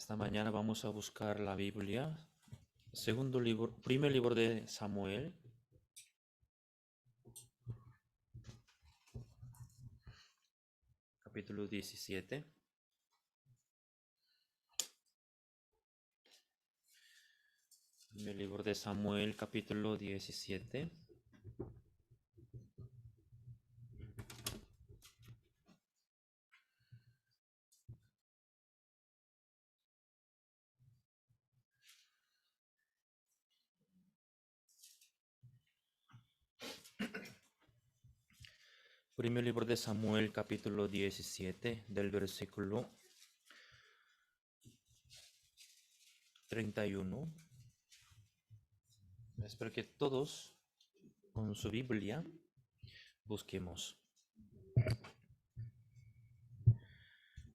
Esta mañana vamos a buscar la Biblia, primer libro de Samuel, capítulo 17. Primer libro de Samuel, capítulo 17. Primer libro de Samuel, capítulo 17, del versículo 31. Espero que todos con su Biblia busquemos.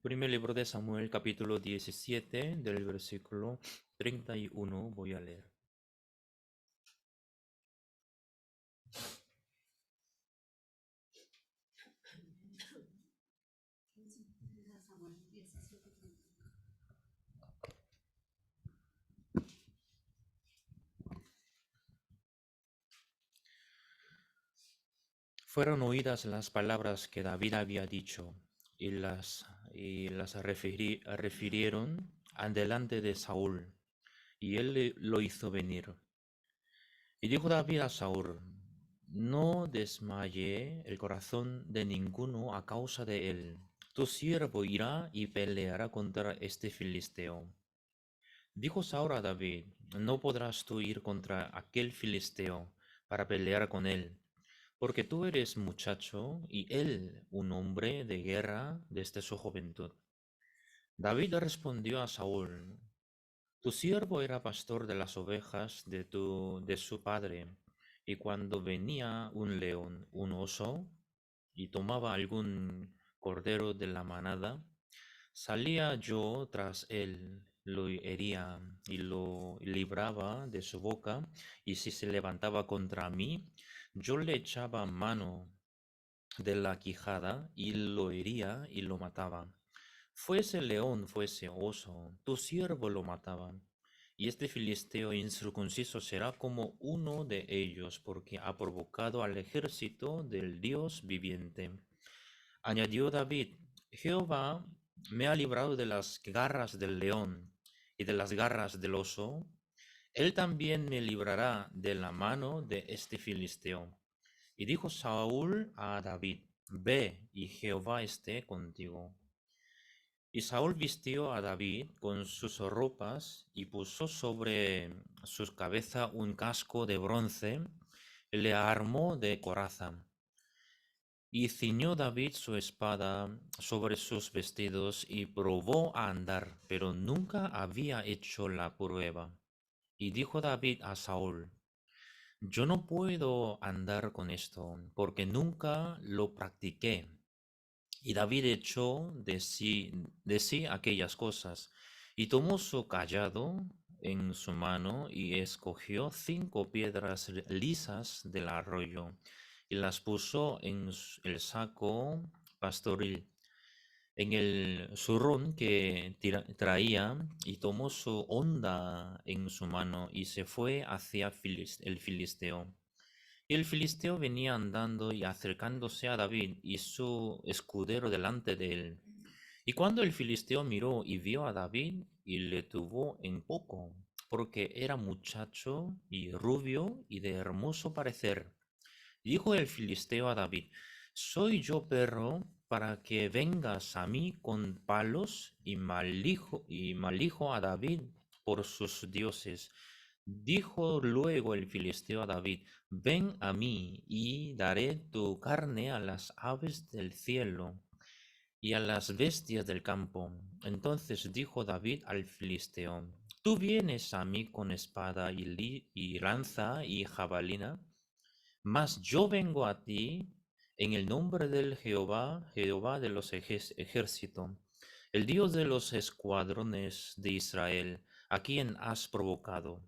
Primer libro de Samuel, capítulo 17, del versículo 31, voy a leer. Fueron oídas las palabras que David había dicho y las refirieron delante de Saúl, y él lo hizo venir. Y dijo David a Saúl: no desmaye el corazón de ninguno a causa de él. Tu siervo irá y peleará contra este filisteo. Dijo Saúl a David: no podrás tú ir contra aquel filisteo para pelear con él, porque tú eres muchacho y él un hombre de guerra desde su juventud. David respondió a Saúl: tu siervo era pastor de las ovejas de su padre, y cuando venía un león, un oso, y tomaba algún cordero de la manada, salía yo tras él, lo hería y lo libraba de su boca, y si se levantaba contra mí, yo le echaba mano de la quijada y lo hería y lo mataba. Fuese león, fuese oso, tu siervo lo mataba. Y este filisteo incircunciso será como uno de ellos, porque ha provocado al ejército del Dios viviente. Añadió David: Jehová me ha librado de las garras del león y de las garras del oso. Él también me librará de la mano de este filisteo. Y dijo Saúl a David: ve, y Jehová esté contigo. Y Saúl vistió a David con sus ropas y puso sobre su cabeza un casco de bronce, y le armó de coraza. Y ciñó David su espada sobre sus vestidos y probó a andar, pero nunca había hecho la prueba. Y dijo David a Saúl: yo no puedo andar con esto, porque nunca lo practiqué. Y David echó de sí aquellas cosas, y tomó su cayado en su mano, y escogió 5 piedras lisas del arroyo, y las puso en el saco pastoril, en el zurrón que traía, y tomó su honda en su mano, y se fue hacia el filisteo. Y el filisteo venía andando y acercándose a David y su escudero delante de él. Y cuando el filisteo miró y vio a David, y le tuvo en poco, porque era muchacho y rubio y de hermoso parecer, dijo el filisteo a David: ¿soy yo perro para que vengas a mí con palos? Y maldijo a David por sus dioses. Dijo luego el filisteo a David: ven a mí, y daré tu carne a las aves del cielo y a las bestias del campo. Entonces dijo David al filisteo: tú vienes a mí con espada y lanza y jabalina, mas yo vengo a ti en el nombre del Jehová, Jehová de los ejércitos, el Dios de los escuadrones de Israel, a quien has provocado.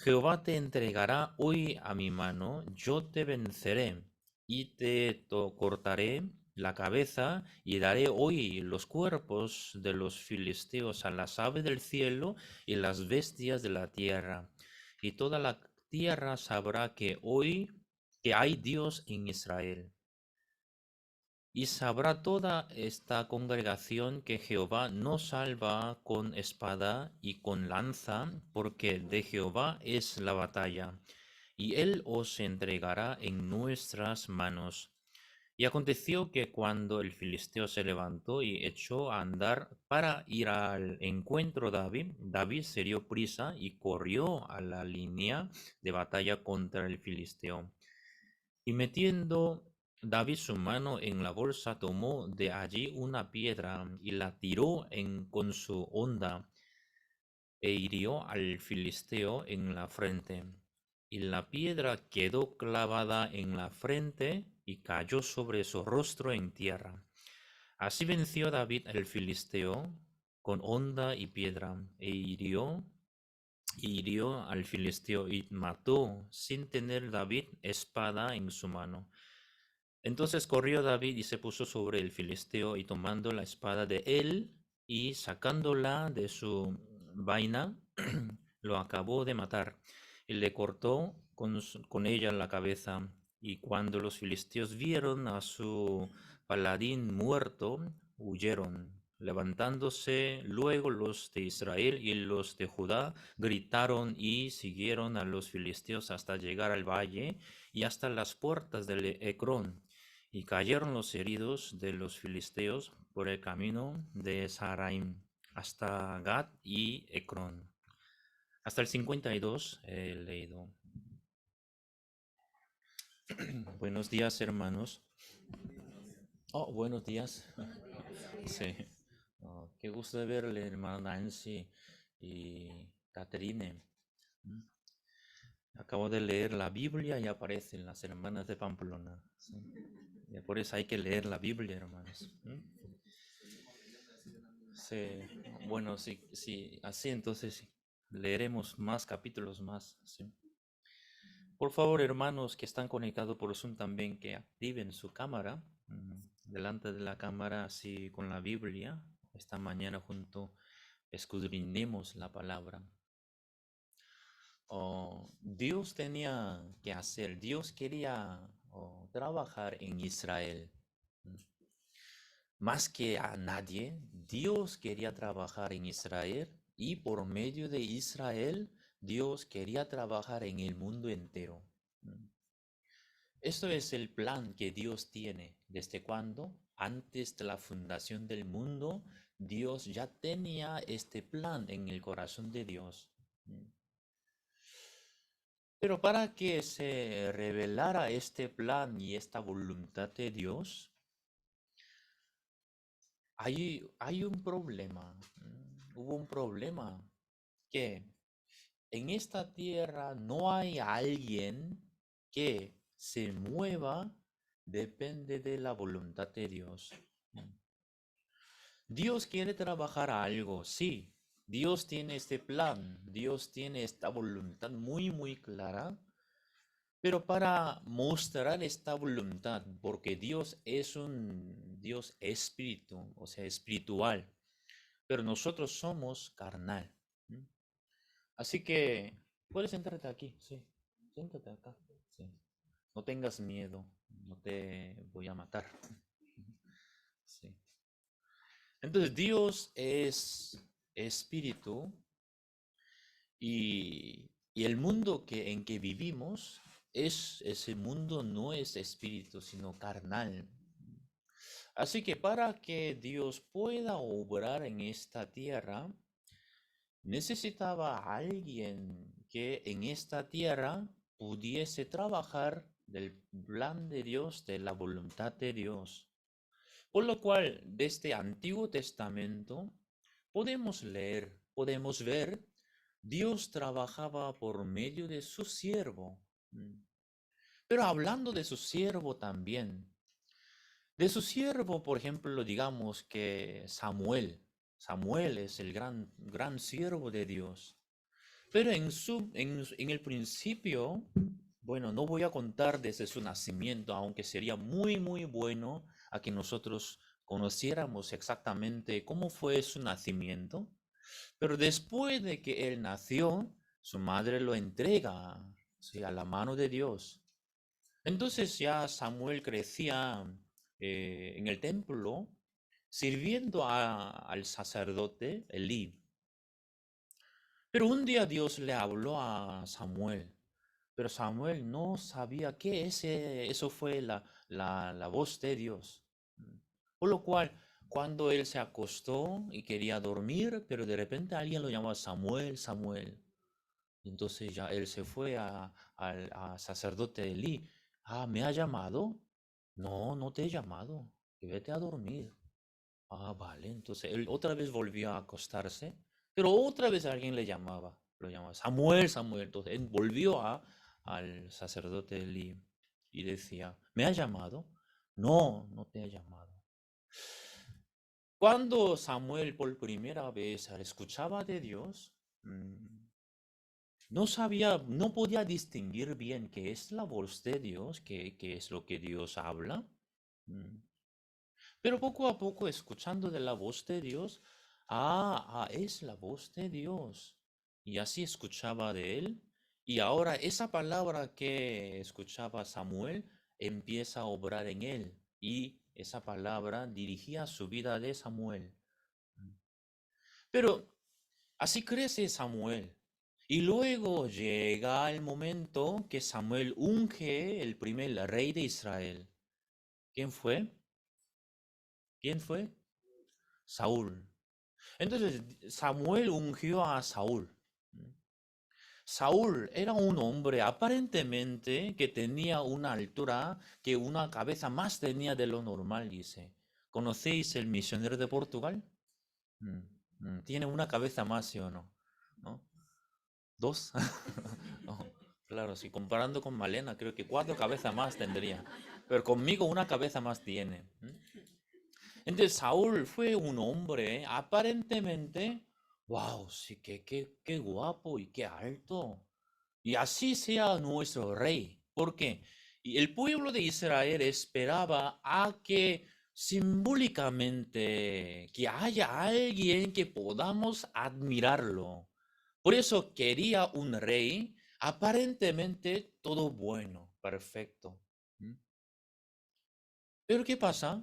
Jehová te entregará hoy a mi mano, yo te venceré y te cortaré la cabeza, y daré hoy los cuerpos de los filisteos a las aves del cielo y las bestias de la tierra. Y toda la tierra sabrá que hoy que hay Dios en Israel. Y sabrá toda esta congregación que Jehová no salva con espada y con lanza, porque de Jehová es la batalla, y él os entregará en nuestras manos. Y aconteció que cuando el filisteo se levantó y echó a andar para ir al encuentro de David, David se dio prisa y corrió a la línea de batalla contra el filisteo. Y metiendo David su mano en la bolsa, tomó de allí una piedra y la tiró con su honda e hirió al filisteo en la frente. Y la piedra quedó clavada en la frente y cayó sobre su rostro en tierra. Así venció David al filisteo con honda y piedra, hirió al filisteo y mató sin tener David espada en su mano. Entonces corrió David y se puso sobre el filisteo y tomando la espada de él y sacándola de su vaina, lo acabó de matar y le cortó con ella la cabeza. Y cuando los filisteos vieron a su paladín muerto, huyeron. Levantándose luego los de Israel y los de Judá, gritaron y siguieron a los filisteos hasta llegar al valle y hasta las puertas del Ecrón. Y cayeron los heridos de los filisteos por el camino de Saraim hasta Gad y Ecrón. Hasta el 52 he leído. Buenos días, hermanos. Oh, buenos días. Sí. Oh, qué gusto de verle, hermana Nancy y Catherine. Acabo de leer la Biblia y aparecen las hermanas de Pamplona. Sí. Y por eso hay que leer la Biblia, hermanos. Sí. Bueno, sí, sí, así entonces sí, leeremos más capítulos más. Sí. Por favor, hermanos que están conectados por Zoom también, que activen su cámara. Delante de la cámara, así con la Biblia. Esta mañana junto escudriñemos la palabra. Dios tenía que hacer, Dios quería trabajar en Israel. Más que a nadie, Dios quería trabajar en Israel y por medio de Israel, Dios quería trabajar en el mundo entero. Esto es el plan que Dios tiene. ¿Desde cuándo? Antes de la fundación del mundo, Dios ya tenía este plan en el corazón de Dios. Pero para que se revelara este plan y esta voluntad de Dios, hay un problema. Hubo un problema que en esta tierra no hay alguien que se mueva, depende de la voluntad de Dios. Dios quiere trabajar algo, sí. Dios tiene este plan, Dios tiene esta voluntad muy, muy clara. Pero para mostrar esta voluntad, porque Dios es un Dios espíritu, o sea, espiritual, pero nosotros somos carnal. Así que puedes sentarte aquí, sí. Siéntate acá. Sí. No tengas miedo, no te voy a matar. Sí. Entonces, Dios es espíritu y el mundo en que vivimos, ese mundo no es espíritu, sino carnal. Así que para que Dios pueda obrar en esta tierra, necesitaba a alguien que en esta tierra pudiese trabajar del plan de Dios, de la voluntad de Dios. Por lo cual, desde Antiguo Testamento, podemos leer, podemos ver, Dios trabajaba por medio de su siervo. Pero hablando de su siervo también, de su siervo, por ejemplo, digamos que Samuel es el gran siervo de Dios. Pero en el principio, bueno, no voy a contar desde su nacimiento, aunque sería muy, muy bueno a que nosotros conociéramos exactamente cómo fue su nacimiento. Pero después de que él nació, su madre lo entrega, sí, a la mano de Dios. Entonces ya Samuel crecía en el templo sirviendo al sacerdote Elí. Pero un día Dios le habló a Samuel, pero Samuel no sabía que eso fue la voz de Dios. Por lo cual, cuando él se acostó y quería dormir, pero de repente alguien lo llamó Samuel, Samuel. Entonces ya él se fue al sacerdote Elí. Ah, ¿me ha llamado? No, no te he llamado. Vete a dormir. Ah, vale. Entonces él otra vez volvió a acostarse, pero otra vez alguien le llamaba. Lo llamaba Samuel, Samuel. Entonces él volvió al sacerdote Elí y decía, ¿me ha llamado? No, no te ha llamado. Cuando Samuel por primera vez escuchaba de Dios, no sabía, no podía distinguir bien qué es la voz de Dios, qué es lo que Dios habla. Mm. Pero poco a poco, escuchando de la voz de Dios, es la voz de Dios. Y así escuchaba de él. Y ahora esa palabra que escuchaba Samuel empieza a obrar en él. Y esa palabra dirigía su vida de Samuel. Pero así crece Samuel. Y luego llega el momento que Samuel unge el primer rey de Israel. ¿Quién fue? ¿Quién fue? Saúl. Entonces Samuel ungió a Saúl. Saúl era un hombre aparentemente que tenía una altura, que una cabeza más tenía de lo normal, dice. ¿Conocéis el misionero de Portugal? Tiene una cabeza más, ¿sí o no? ¿No? ¿Dos? No, claro, si comparando con Malena, creo que 4 cabezas más tendría. Pero conmigo una cabeza más tiene. Entonces Saúl fue un hombre aparentemente, wow, sí, qué guapo y qué alto. Y así sea nuestro rey. ¿Por qué? Y el pueblo de Israel esperaba a que simbólicamente que haya alguien que podamos admirarlo. Por eso quería un rey aparentemente todo bueno, perfecto. ¿Mm? Pero ¿qué pasa?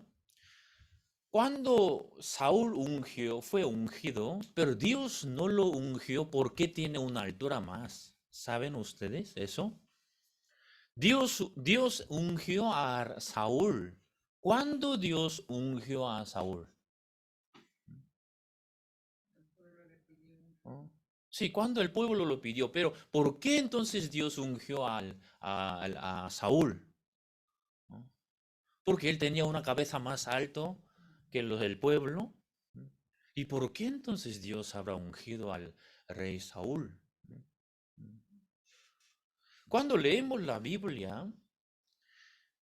Cuando Saúl fue ungido, pero Dios no lo ungió porque tiene una altura más. ¿Saben ustedes eso? Dios ungió a Saúl. ¿Cuándo Dios ungió a Saúl? ¿No? Sí, cuando el pueblo lo pidió, pero ¿por qué entonces Dios ungió a Saúl? ¿No? Porque él tenía una cabeza más alto que los del pueblo. ¿Y por qué entonces Dios habrá ungido al rey Saúl? Cuando leemos la Biblia,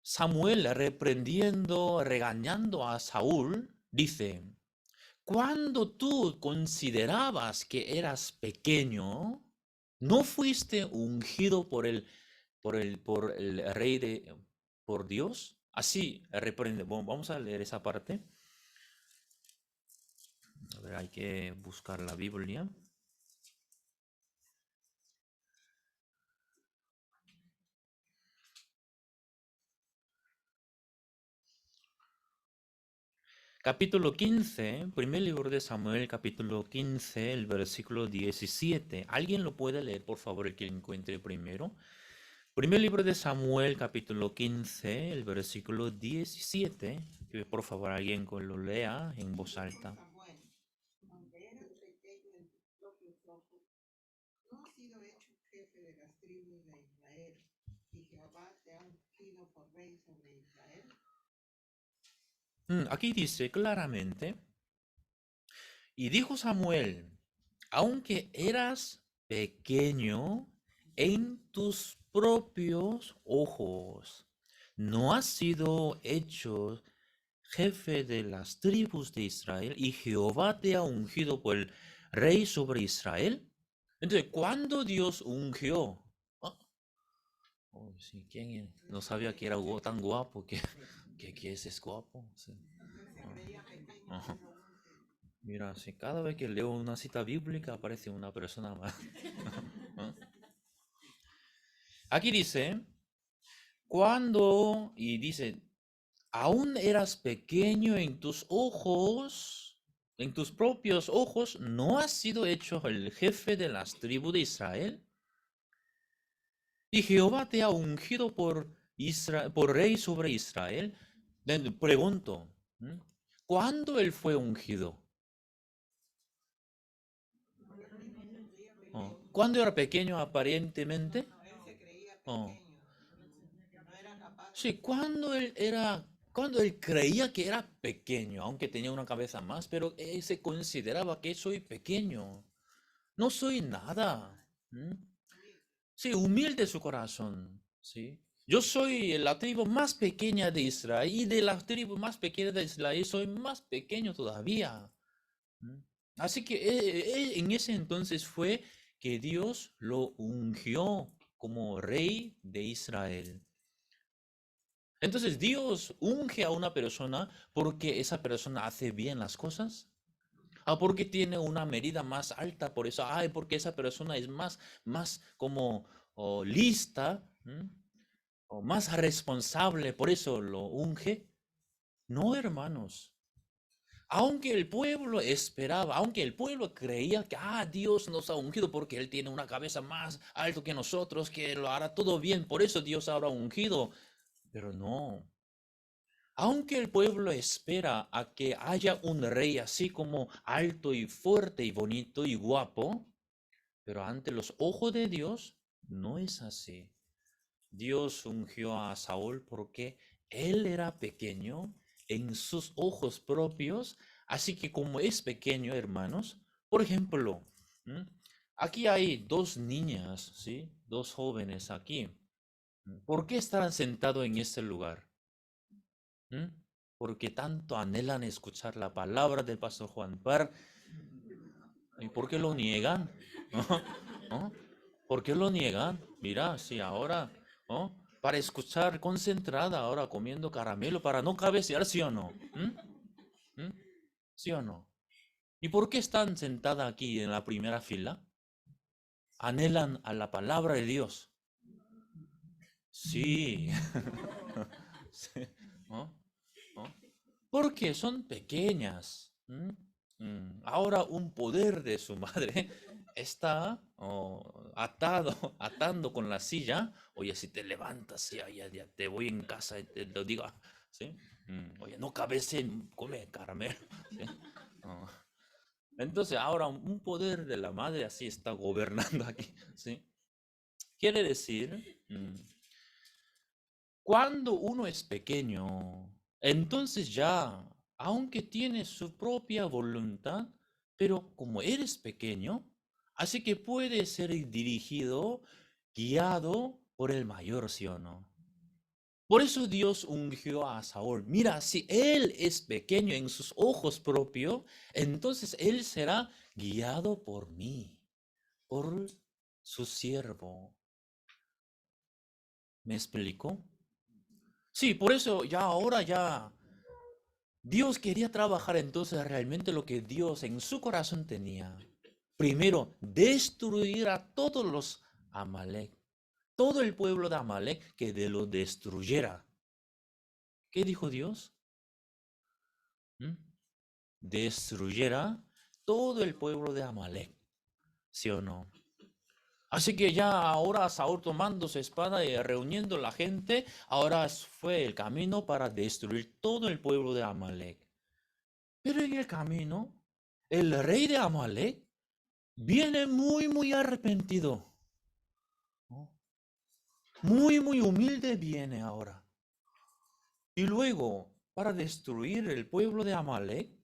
Samuel reprendiendo, regañando a Saúl, dice, cuando tú considerabas que eras pequeño, ¿no fuiste ungido por el rey por Dios? Así reprende. Bueno, vamos a leer esa parte. A ver, hay que buscar la Biblia. Capítulo 15, primer libro de Samuel, capítulo 15, el versículo 17. ¿Alguien lo puede leer, por favor, el que lo encuentre primero? Primer libro de Samuel, capítulo 15, el versículo 17. Que por favor alguien lo lea en voz alta. Aquí dice claramente, y dijo Samuel, aunque eras pequeño en tus propios ojos, no has sido hecho jefe de las tribus de Israel y Jehová te ha ungido por el rey sobre Israel. Entonces, ¿cuándo Dios ungió? Oh, sí, ¿quién es? No sabía que era tan guapo que ¿Qué es guapo? Sí. Ajá. Mira, si cada vez que leo una cita bíblica aparece una persona más. ¿Ah? Aquí dice, y dice, aún eras pequeño en tus propios ojos, ¿no has sido hecho el jefe de las tribus de Israel? Y Jehová te ha ungido por rey sobre Israel. Pregunto, ¿cuándo él fue ungido? Oh, ¿cuándo era pequeño aparentemente? Oh, sí, cuando él creía que era pequeño, aunque tenía una cabeza más, pero él se consideraba que soy pequeño, no soy nada. ¿Mm? Sí, humilde su corazón, ¿sí? Yo soy la tribu más pequeña de Israel y de la tribu más pequeña de Israel soy más pequeño todavía. ¿Mm? Así que en ese entonces fue que Dios lo ungió como rey de Israel. Entonces Dios unge a una persona porque esa persona hace bien las cosas. Ah, porque tiene una medida más alta, por eso, ay, porque esa persona es más como lista, o más responsable, por eso lo unge. No, hermanos. Aunque el pueblo esperaba, aunque el pueblo creía que, Dios nos ha ungido porque Él tiene una cabeza más alto que nosotros, que lo hará todo bien, por eso Dios habrá ungido. Pero no, aunque el pueblo espera a que haya un rey así como alto y fuerte y bonito y guapo, pero ante los ojos de Dios no es así. Dios ungió a Saúl porque él era pequeño en sus ojos propios, así que como es pequeño, hermanos, por ejemplo, aquí hay dos niñas, ¿sí? Dos jóvenes aquí. ¿Por qué estarán sentados en este lugar? ¿Mm? Porque tanto anhelan escuchar la palabra del pastor Juan Par. ¿Y por qué lo niegan? ¿No? ¿Por qué lo niegan? Mira, si ahora, ¿no? Para escuchar concentrada, ahora comiendo caramelo, para no cabecear, ¿sí o no? ¿Mm? ¿Sí o no? ¿Y por qué están sentadas aquí en la primera fila? Anhelan a la palabra de Dios. Sí. Sí, ¿no? ¿No? Porque son pequeñas. Ahora un poder de su madre está atando con la silla. Oye, si te levantas, ya te voy en casa y te lo digo. ¿Sí? Oye, no cabece, come caramelo. ¿Sí? Oh. Entonces ahora un poder de la madre así está gobernando aquí. ¿Sí? Quiere decir, cuando uno es pequeño, entonces ya, aunque tiene su propia voluntad, pero como eres pequeño, así que puede ser dirigido, guiado por el mayor, ¿sí o no? Por eso Dios ungió a Saúl. Mira, si él es pequeño en sus ojos propios, entonces él será guiado por mí, por su siervo. ¿Me explico? Sí, por eso ya ahora ya Dios quería trabajar entonces realmente lo que Dios en su corazón tenía. Primero, destruir a todos los Amalek, todo el pueblo de Amalek que de lo destruyera. ¿Qué dijo Dios? ¿Mm? Destruyera todo el pueblo de Amalek, ¿sí o no? Así que ya ahora Saúl tomando su espada y reuniendo la gente, ahora fue el camino para destruir todo el pueblo de Amalek. Pero en el camino, el rey de Amalek viene muy arrepentido, ¿no? Muy humilde viene ahora. Y luego, para destruir el pueblo de Amalek,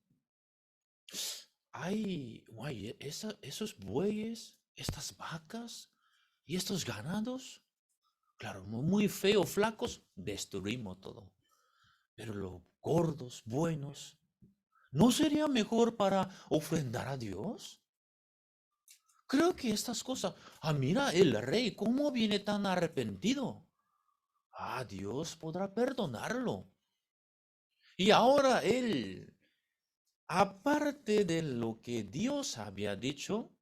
esos bueyes, estas vacas y estos ganados, claro, muy feos, flacos, destruimos todo. Pero los gordos, buenos, ¿no sería mejor para ofrendar a Dios? Creo que estas cosas, mira, el rey, ¿cómo viene tan arrepentido? Dios podrá perdonarlo. Y ahora él, aparte de lo que Dios había dicho,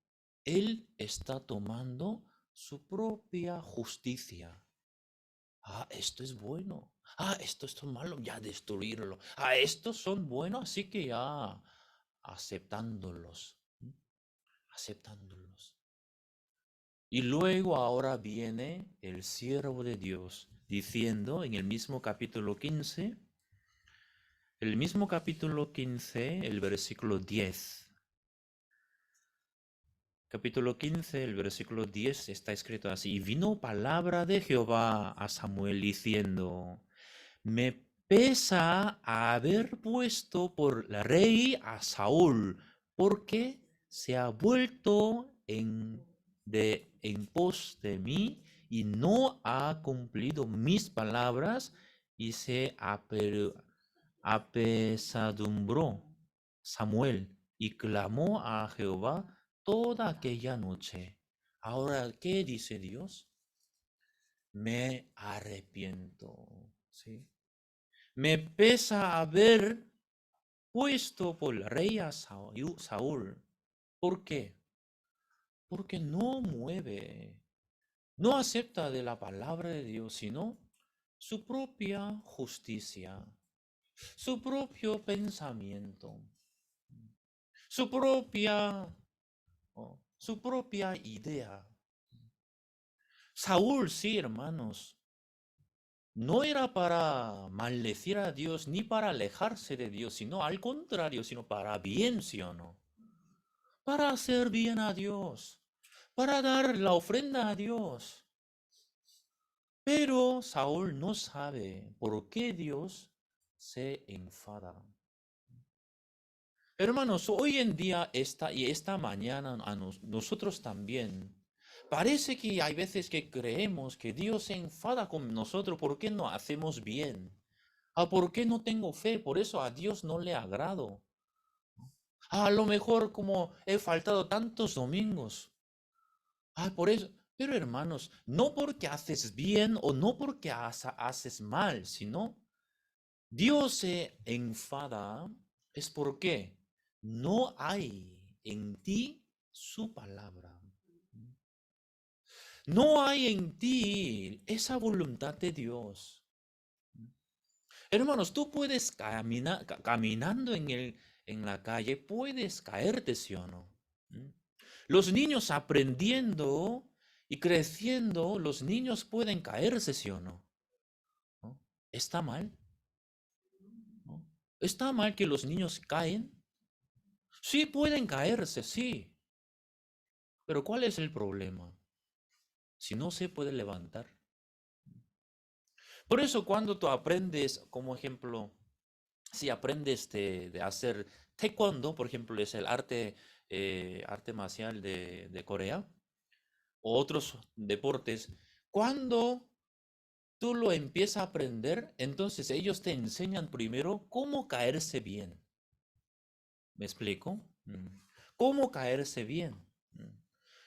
él está tomando su propia justicia. Esto es bueno. Esto es malo, ya destruirlo. Estos son buenos, así que ya aceptándolos. Aceptándolos. Y luego ahora viene el siervo de Dios diciendo en el mismo capítulo 15, el versículo 10. Capítulo 15, el versículo 10 está escrito así. Y vino palabra de Jehová a Samuel diciendo, me pesa haber puesto por la rey a Saúl, porque se ha vuelto en pos de mí y no ha cumplido mis palabras y se apesadumbró Samuel y clamó a Jehová toda aquella noche. Ahora, ¿qué dice Dios? Me arrepiento. ¿Sí? Me pesa haber puesto por rey a Saúl. ¿Por qué? Porque no mueve, no acepta de la palabra de Dios, sino su propia justicia, su propio pensamiento, su propia, su propia idea. Saúl, sí, hermanos, no era para maldecir a Dios ni para alejarse de Dios, sino al contrario, sino para bien, ¿sí o no? Para hacer bien a Dios, para dar la ofrenda a Dios. Pero Saúl no sabe por qué Dios se enfada. Hermanos, hoy en día esta mañana a nosotros también, parece que hay veces que creemos que Dios se enfada con nosotros porque no hacemos bien. ¿Por qué no tengo fe? Por eso a Dios no le agrado. A lo mejor como he faltado tantos domingos. Por eso. Pero hermanos, no porque haces bien o no porque haces mal, sino Dios se enfada es porque no hay en ti su palabra. No hay en ti esa voluntad de Dios. Hermanos, tú puedes caminando en la calle, puedes caerte, ¿sí o no? Los niños aprendiendo y creciendo, los niños pueden caerse, ¿sí o no? ¿No? ¿Está mal? ¿No? ¿Está mal que los niños caen? Sí, pueden caerse, sí. Pero ¿cuál es el problema? Si no se puede levantar. Por eso cuando tú aprendes, como ejemplo, si aprendes de hacer taekwondo, por ejemplo, es el arte marcial de Corea, o otros deportes, cuando tú lo empiezas a aprender, entonces ellos te enseñan primero cómo caerse bien. ¿Me explico? ¿Cómo caerse bien?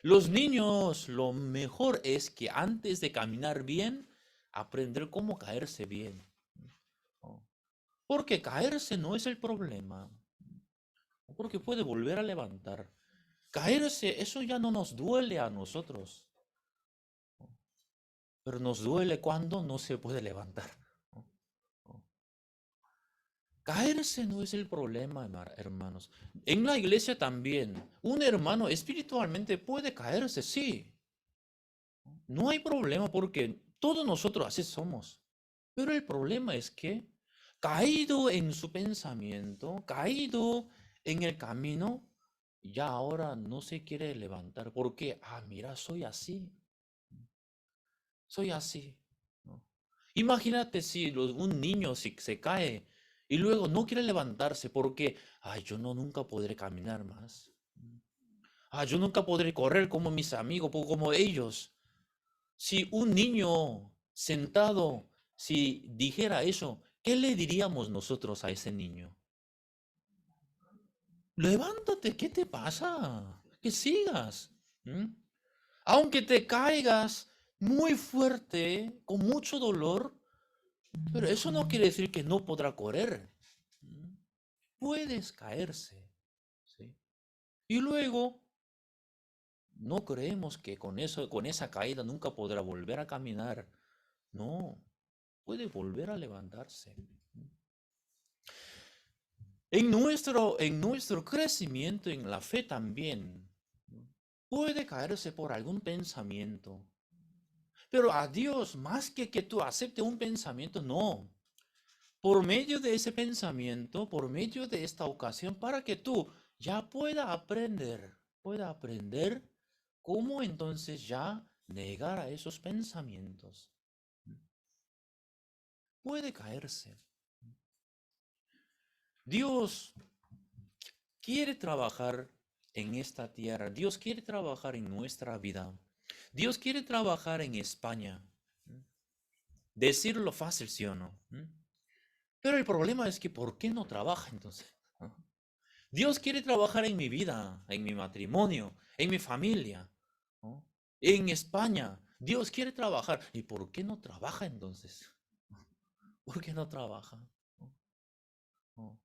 Los niños, lo mejor es que antes de caminar bien, aprender cómo caerse bien. ¿No? Porque caerse no es el problema. Porque puede volver a levantar. Caerse, eso ya no nos duele a nosotros. Pero nos duele cuando no se puede levantar. Caerse no es el problema, hermanos. En la iglesia también, un hermano espiritualmente puede caerse, sí. No hay problema porque todos nosotros así somos. Pero el problema es que, caído en su pensamiento, caído en el camino, ya ahora no se quiere levantar. Porque, mira, soy así. Soy así. ¿No? Imagínate si un niño se cae y luego no quiere levantarse porque, yo no nunca podré caminar más. Yo nunca podré correr como mis amigos, como ellos. Si un niño sentado, si dijera eso, ¿qué le diríamos nosotros a ese niño? Levántate, ¿qué te pasa? Que sigas. ¿Mm? Aunque te caigas muy fuerte, con mucho dolor, pero eso no quiere decir que no podrá correr. puedes caerse, ¿sí? Y luego no creemos que con eso, con esa caída nunca podrá volver a caminar. No, puede volver a levantarse. En nuestro crecimiento en la fe también puede caerse por algún pensamiento. Pero a Dios, más que tú aceptes un pensamiento, no. Por medio de ese pensamiento, por medio de esta ocasión, para que tú ya pueda aprender cómo entonces ya negar a esos pensamientos. Puede caerse. Dios quiere trabajar en esta tierra. Dios quiere trabajar en nuestra vida. Dios quiere trabajar en España. Decirlo fácil, ¿sí o no? Pero el problema es que ¿por qué no trabaja entonces? Dios quiere trabajar en mi vida, en mi matrimonio, en mi familia, ¿no? En España. Dios quiere trabajar. ¿Y por qué no trabaja entonces? ¿Por qué no trabaja? ¿No? ¿No?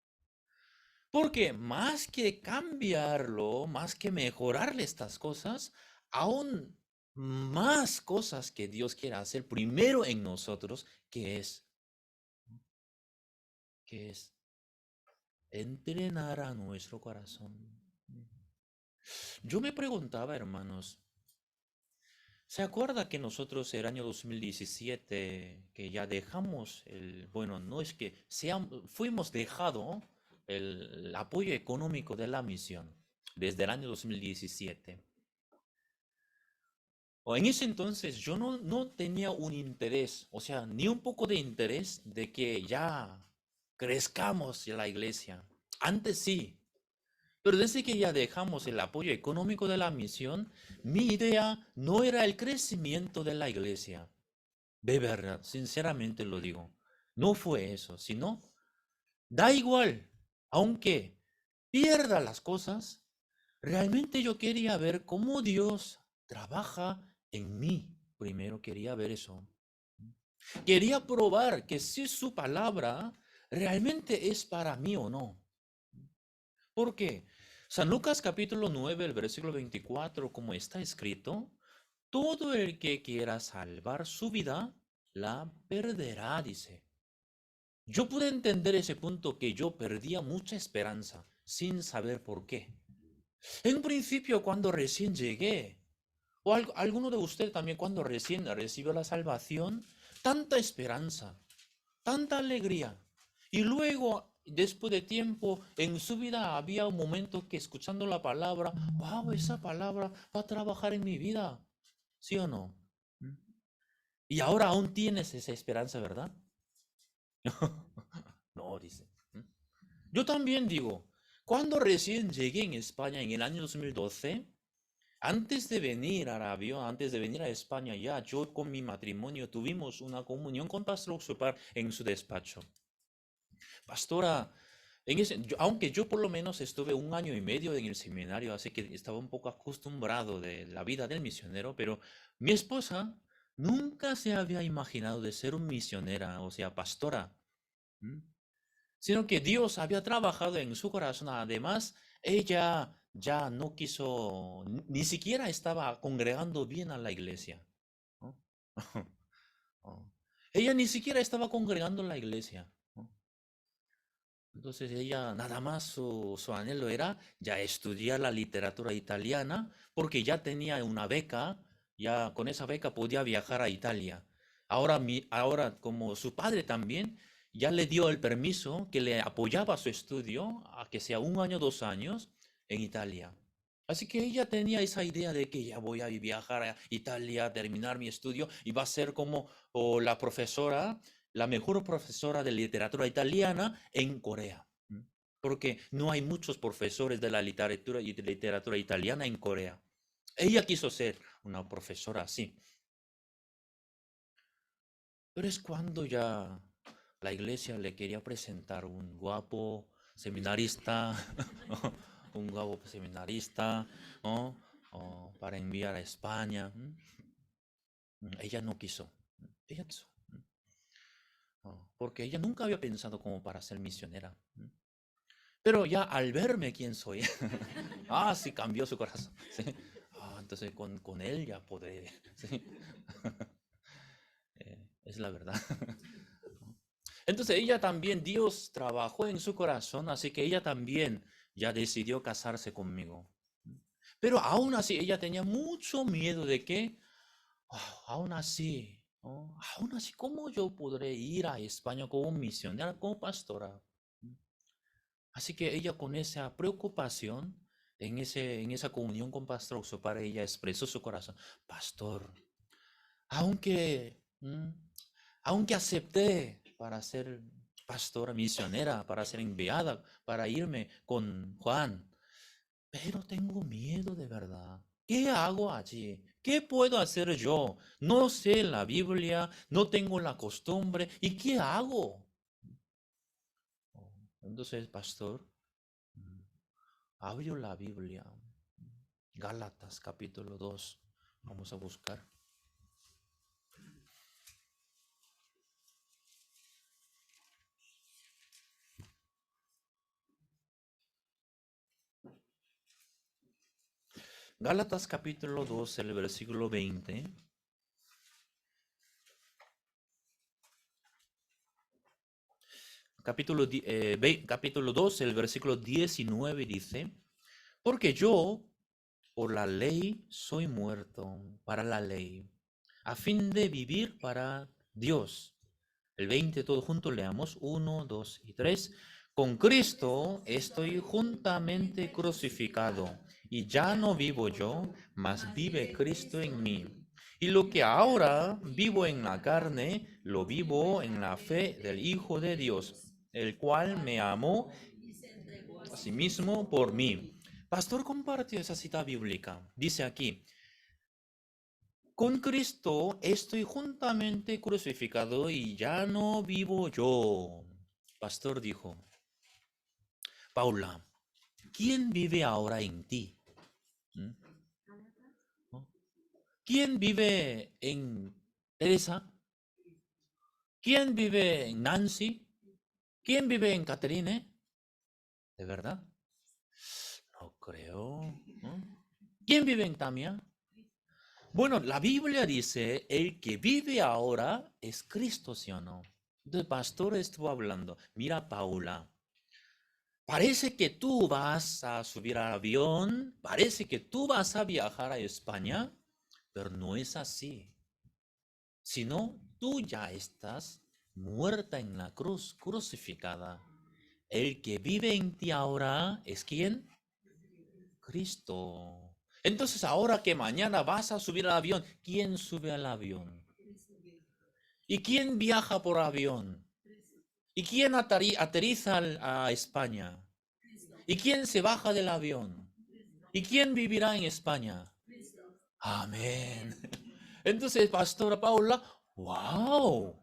Porque más que cambiarlo, más que mejorarle estas cosas, aún más cosas que Dios quiere hacer primero en nosotros, que es entrenar a nuestro corazón. Yo me preguntaba, hermanos, ¿se acuerda que nosotros el año 2017, que ya dejamos bueno, no es que fuimos dejado el apoyo económico de la misión desde el año 2017? O en ese entonces yo no tenía un interés, o sea, ni un poco de interés de que ya crezcamos en la iglesia. Antes sí, pero desde que ya dejamos el apoyo económico de la misión, mi idea no era el crecimiento de la iglesia. De verdad, sinceramente lo digo. No fue eso, sino, da igual, aunque pierda las cosas, realmente yo quería ver cómo Dios trabaja en mí. Primero quería ver eso. Quería probar que si su palabra realmente es para mí o no. ¿Por qué? San Lucas capítulo 9, el versículo 24, como está escrito, todo el que quiera salvar su vida, la perderá, dice. Yo pude entender ese punto que yo perdía mucha esperanza sin saber por qué. En un principio, cuando recién llegué, o alguno de ustedes también cuando recién recibió la salvación, tanta esperanza, tanta alegría. Y luego, después de tiempo, en su vida había un momento que escuchando la palabra, wow, esa palabra va a trabajar en mi vida. ¿Sí o no? Y ahora aún tienes esa esperanza, ¿verdad? No, dice. Yo también digo, cuando recién llegué en España en el año 2012, antes de venir a Arabia, antes de venir a España ya, yo con mi matrimonio tuvimos una comunión con Pastor Oxupar en su despacho. Pastora, aunque yo por lo menos estuve un año y medio en el seminario, así que estaba un poco acostumbrado de la vida del misionero, pero mi esposa nunca se había imaginado de ser un misionera, o sea, pastora. ¿M? Sino que Dios había trabajado en su corazón. Además, ella ya no quiso, ni siquiera estaba congregando bien a la iglesia, ¿no? Oh. Ella ni siquiera estaba congregando en la iglesia, ¿no? Entonces ella nada más su anhelo era ya estudiar la literatura italiana porque ya tenía una beca, ya con esa beca podía viajar a Italia. Ahora como su padre también ya le dio el permiso que le apoyaba su estudio a que sea un año, 2 años en Italia. Así que ella tenía esa idea de que ya voy a viajar a Italia, terminar mi estudio y va a ser como la profesora, la mejor profesora de literatura italiana en Corea. Porque no hay muchos profesores de la literatura italiana en Corea. Ella quiso ser una profesora así. Pero es cuando ya la iglesia le quería presentar un guapo seminarista, un guapo seminarista, ¿no? Para enviar a España. Ella no quiso. Ella quiso. Porque ella nunca había pensado como para ser misionera. Pero ya al verme quién soy, sí cambió su corazón. ¿Sí? Entonces con él ya podré. ¿Sí? Es la verdad. Entonces ella también, Dios trabajó en su corazón, así que ella también ya decidió casarse conmigo. Pero aún así ella tenía mucho miedo de que, aún así, ¿no? Aún así, ¿cómo yo podré ir a España como misionera, como pastora? Así que ella con esa preocupación, en esa comunión con Pastor Oxo, para ella expresó su corazón: pastor, aunque, aunque acepté para ser pastora misionera, para ser enviada, para irme con Juan, pero tengo miedo de verdad. ¿Qué hago allí? ¿Qué puedo hacer yo? No sé la Biblia, no tengo la costumbre. ¿Y qué hago? Entonces, pastor, abrió la Biblia. Gálatas capítulo 2. Vamos a buscar. Gálatas capítulo 2, el versículo 20. Capítulo 2, el versículo 19 dice: porque yo, por la ley, soy muerto para la ley, a fin de vivir para Dios. El 20, todo junto, leamos 1, 2 y 3. Con Cristo estoy juntamente crucificado, y ya no vivo yo, mas vive Cristo en mí. Y lo que ahora vivo en la carne, lo vivo en la fe del Hijo de Dios, el cual me amó a sí mismo por mí. Pastor compartió esa cita bíblica. Dice aquí: con Cristo estoy juntamente crucificado y ya no vivo yo. Pastor dijo: Paula, ¿quién vive ahora en ti? ¿Mm? ¿No? ¿Quién vive en Teresa? ¿Quién vive en Nancy? ¿Quién vive en Caterine? ¿De verdad? No creo. ¿No? ¿Quién vive en Tamia? Bueno, la Biblia dice: el que vive ahora es Cristo, ¿sí o no? El pastor estuvo hablando: mira, Paula, parece que tú vas a subir al avión, parece que tú vas a viajar a España, pero no es así. Sino tú ya estás muerta en la cruz, crucificada. El que vive en ti ahora es ¿quién? Cristo. Entonces, ahora que mañana vas a subir al avión, ¿quién sube al avión? ¿Y quién viaja por avión? ¿Y quién aterriza a España? ¿Y quién se baja del avión? ¿Y quién vivirá en España? Amén. Entonces, Pastora Paula, wow,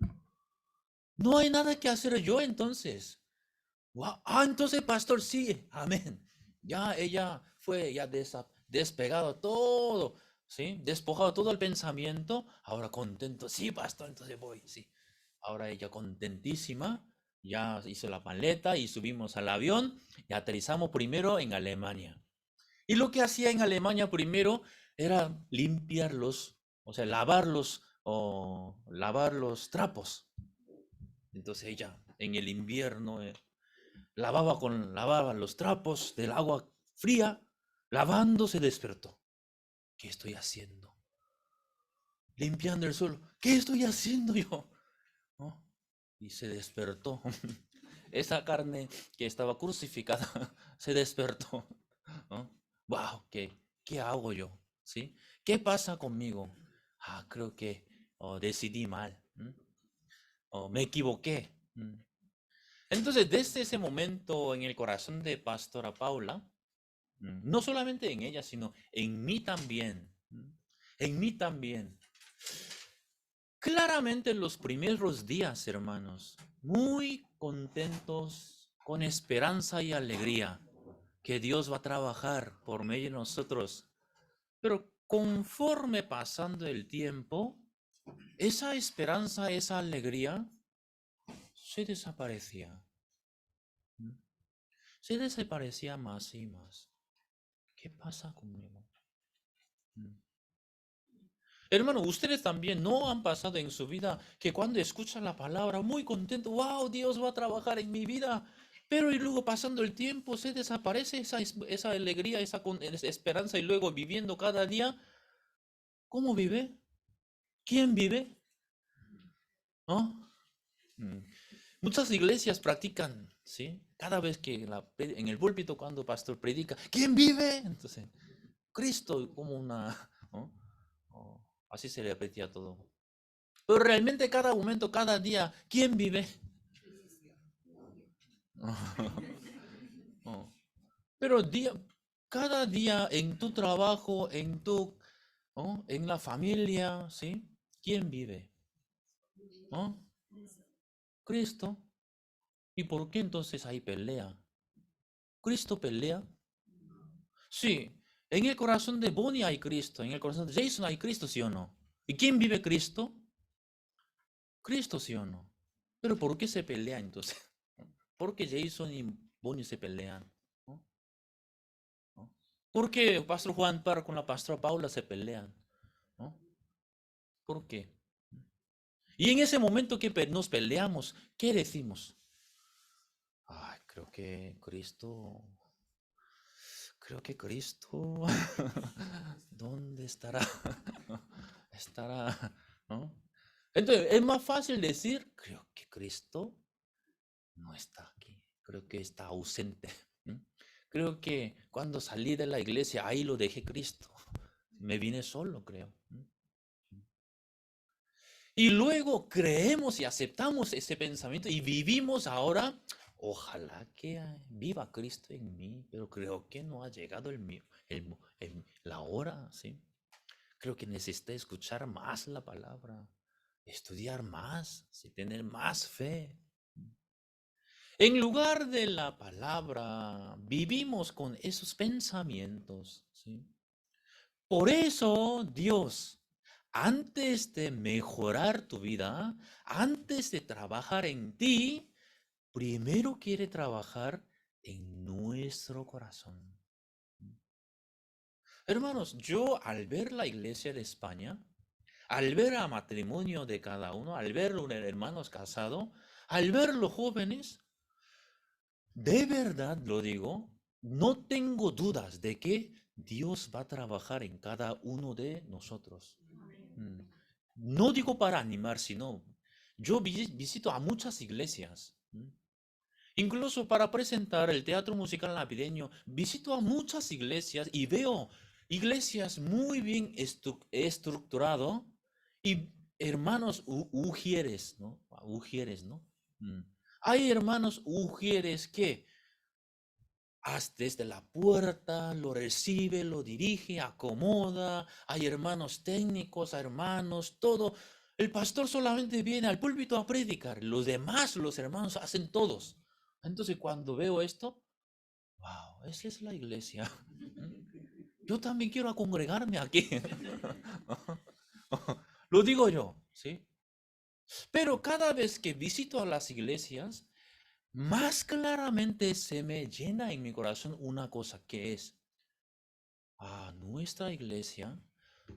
no hay nada que hacer yo entonces. Wow. Entonces, pastor, sí, amén. Ya ella fue ya despegado todo, ¿sí? Despojado todo el pensamiento. Ahora contento, sí, pastor, entonces voy, sí. Ahora ella contentísima, ya hizo la maleta y subimos al avión y aterrizamos primero en Alemania. Y lo que hacía en Alemania primero era limpiarlos, o sea, lavar los trapos. Entonces ella en el invierno lavaba los trapos del agua fría, lavando se despertó. ¿Qué estoy haciendo? Limpiando el suelo. ¿Qué estoy haciendo yo? ¿No? Y se despertó. Esa carne que estaba crucificada se despertó. ¿No? Wow, ¿qué hago yo? ¿Sí? ¿Qué pasa conmigo? Creo que decidí mal. O me equivoqué. Entonces, desde ese momento en el corazón de Pastora Paula, no solamente en ella, sino en mí también. En mí también. Claramente en los primeros días, hermanos, muy contentos, con esperanza y alegría, que Dios va a trabajar por medio de nosotros. Pero conforme pasando el tiempo, esa esperanza, esa alegría, se desaparecía. se desaparecía más y más. ¿Qué pasa conmigo? Mm. Hermano, ustedes también no han pasado en su vida que cuando escuchan la palabra, muy contento, wow, Dios va a trabajar en mi vida, pero y luego pasando el tiempo se desaparece esa alegría, esa esperanza y luego viviendo cada día, ¿cómo vive? ¿Quién vive? ¿No? Mm. Muchas iglesias practican, ¿sí? Cada vez que en el púlpito cuando el pastor predica, ¿quién vive? Entonces, Cristo como una, ¿no? Oh, así se le repetía todo. Pero realmente cada momento, cada día, ¿quién vive? Oh. Pero cada día en tu trabajo, ¿no? En la familia, ¿sí? ¿Quién vive? ¿No? Cristo. ¿Y por qué entonces hay pelea? ¿Cristo pelea? Sí. En el corazón de Bonnie hay Cristo, en el corazón de Jason hay Cristo, ¿sí o no? ¿Y quién vive Cristo? Cristo, ¿sí o no? Pero ¿por qué se pelea entonces? ¿Por qué Jason y Bonnie se pelean? ¿No? ¿No? ¿Por qué el pastor Juan Parra con la pastora Paula se pelean? ¿No? ¿Por qué? Y en ese momento que nos peleamos, ¿qué decimos? Ay, creo que Cristo, ¿dónde estará? Estará, ¿no? Entonces, es más fácil decir, creo que Cristo no está aquí, creo que está ausente. Creo que cuando salí de la iglesia, ahí lo dejé Cristo. Me vine solo, creo. Y luego creemos y aceptamos ese pensamiento y vivimos ahora. Ojalá que viva Cristo en mí, pero creo que no ha llegado la hora, ¿sí? Creo que necesito escuchar más la palabra, estudiar más, ¿sí? Tener más fe. En lugar de la palabra, vivimos con esos pensamientos, ¿sí? Por eso Dios, antes de mejorar tu vida, antes de trabajar en ti, primero quiere trabajar en nuestro corazón. Hermanos, yo al ver la iglesia de España, al ver a matrimonio de cada uno, al ver los hermanos casados, al ver los jóvenes, de verdad lo digo, no tengo dudas de que Dios va a trabajar en cada uno de nosotros. Mm. No digo para animar, sino yo visito a muchas iglesias. Incluso para presentar el teatro musical navideño, visito a muchas iglesias y veo iglesias muy bien estructurado y hermanos ujieres, ¿no? Ujieres, ¿no? Mm. Hay hermanos ujieres que desde la puerta, lo recibe, lo dirige, acomoda. Hay hermanos técnicos, hermanos, todo. El pastor solamente viene al púlpito a predicar. Los demás, los hermanos, hacen todos. Entonces, cuando veo esto, wow, esa es la iglesia. Yo también quiero congregarme aquí. Lo digo yo, ¿sí? Pero cada vez que visito a las iglesias, más claramente se me llena en mi corazón una cosa que es, nuestra iglesia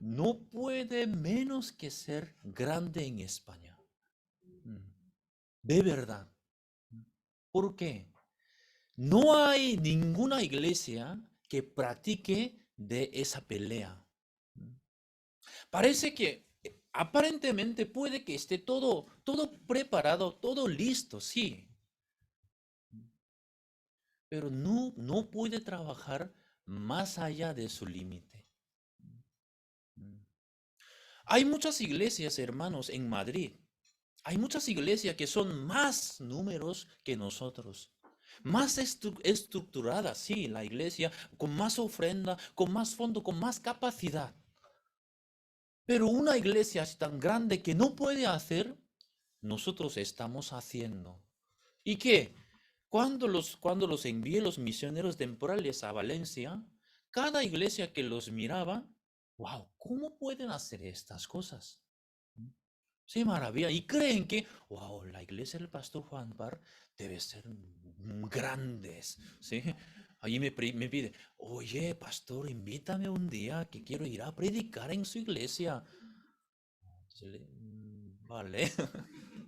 no puede menos que ser grande en España. Mm. De verdad. ¿Por qué? No hay ninguna iglesia que practique de esa pelea. Parece que aparentemente puede que esté todo preparado, todo listo, sí, pero no puede trabajar más allá de su límite. Hay muchas iglesias, hermanos, en Madrid. Hay muchas iglesias que son más números que nosotros. Más estructuradas, sí, la iglesia, con más ofrenda, con más fondo, con más capacidad. Pero una iglesia así tan grande que no puede hacer, nosotros estamos haciendo. ¿Y qué? Cuando los envié los misioneros temporales a Valencia, cada iglesia que los miraba, wow, ¿cómo pueden hacer estas cosas? Sí, maravilla. Y creen que, wow, la iglesia del pastor Juan Bar debe ser grandes, ¿sí? Ahí me pide, oye, pastor, invítame un día que quiero ir a predicar en su iglesia. Vale,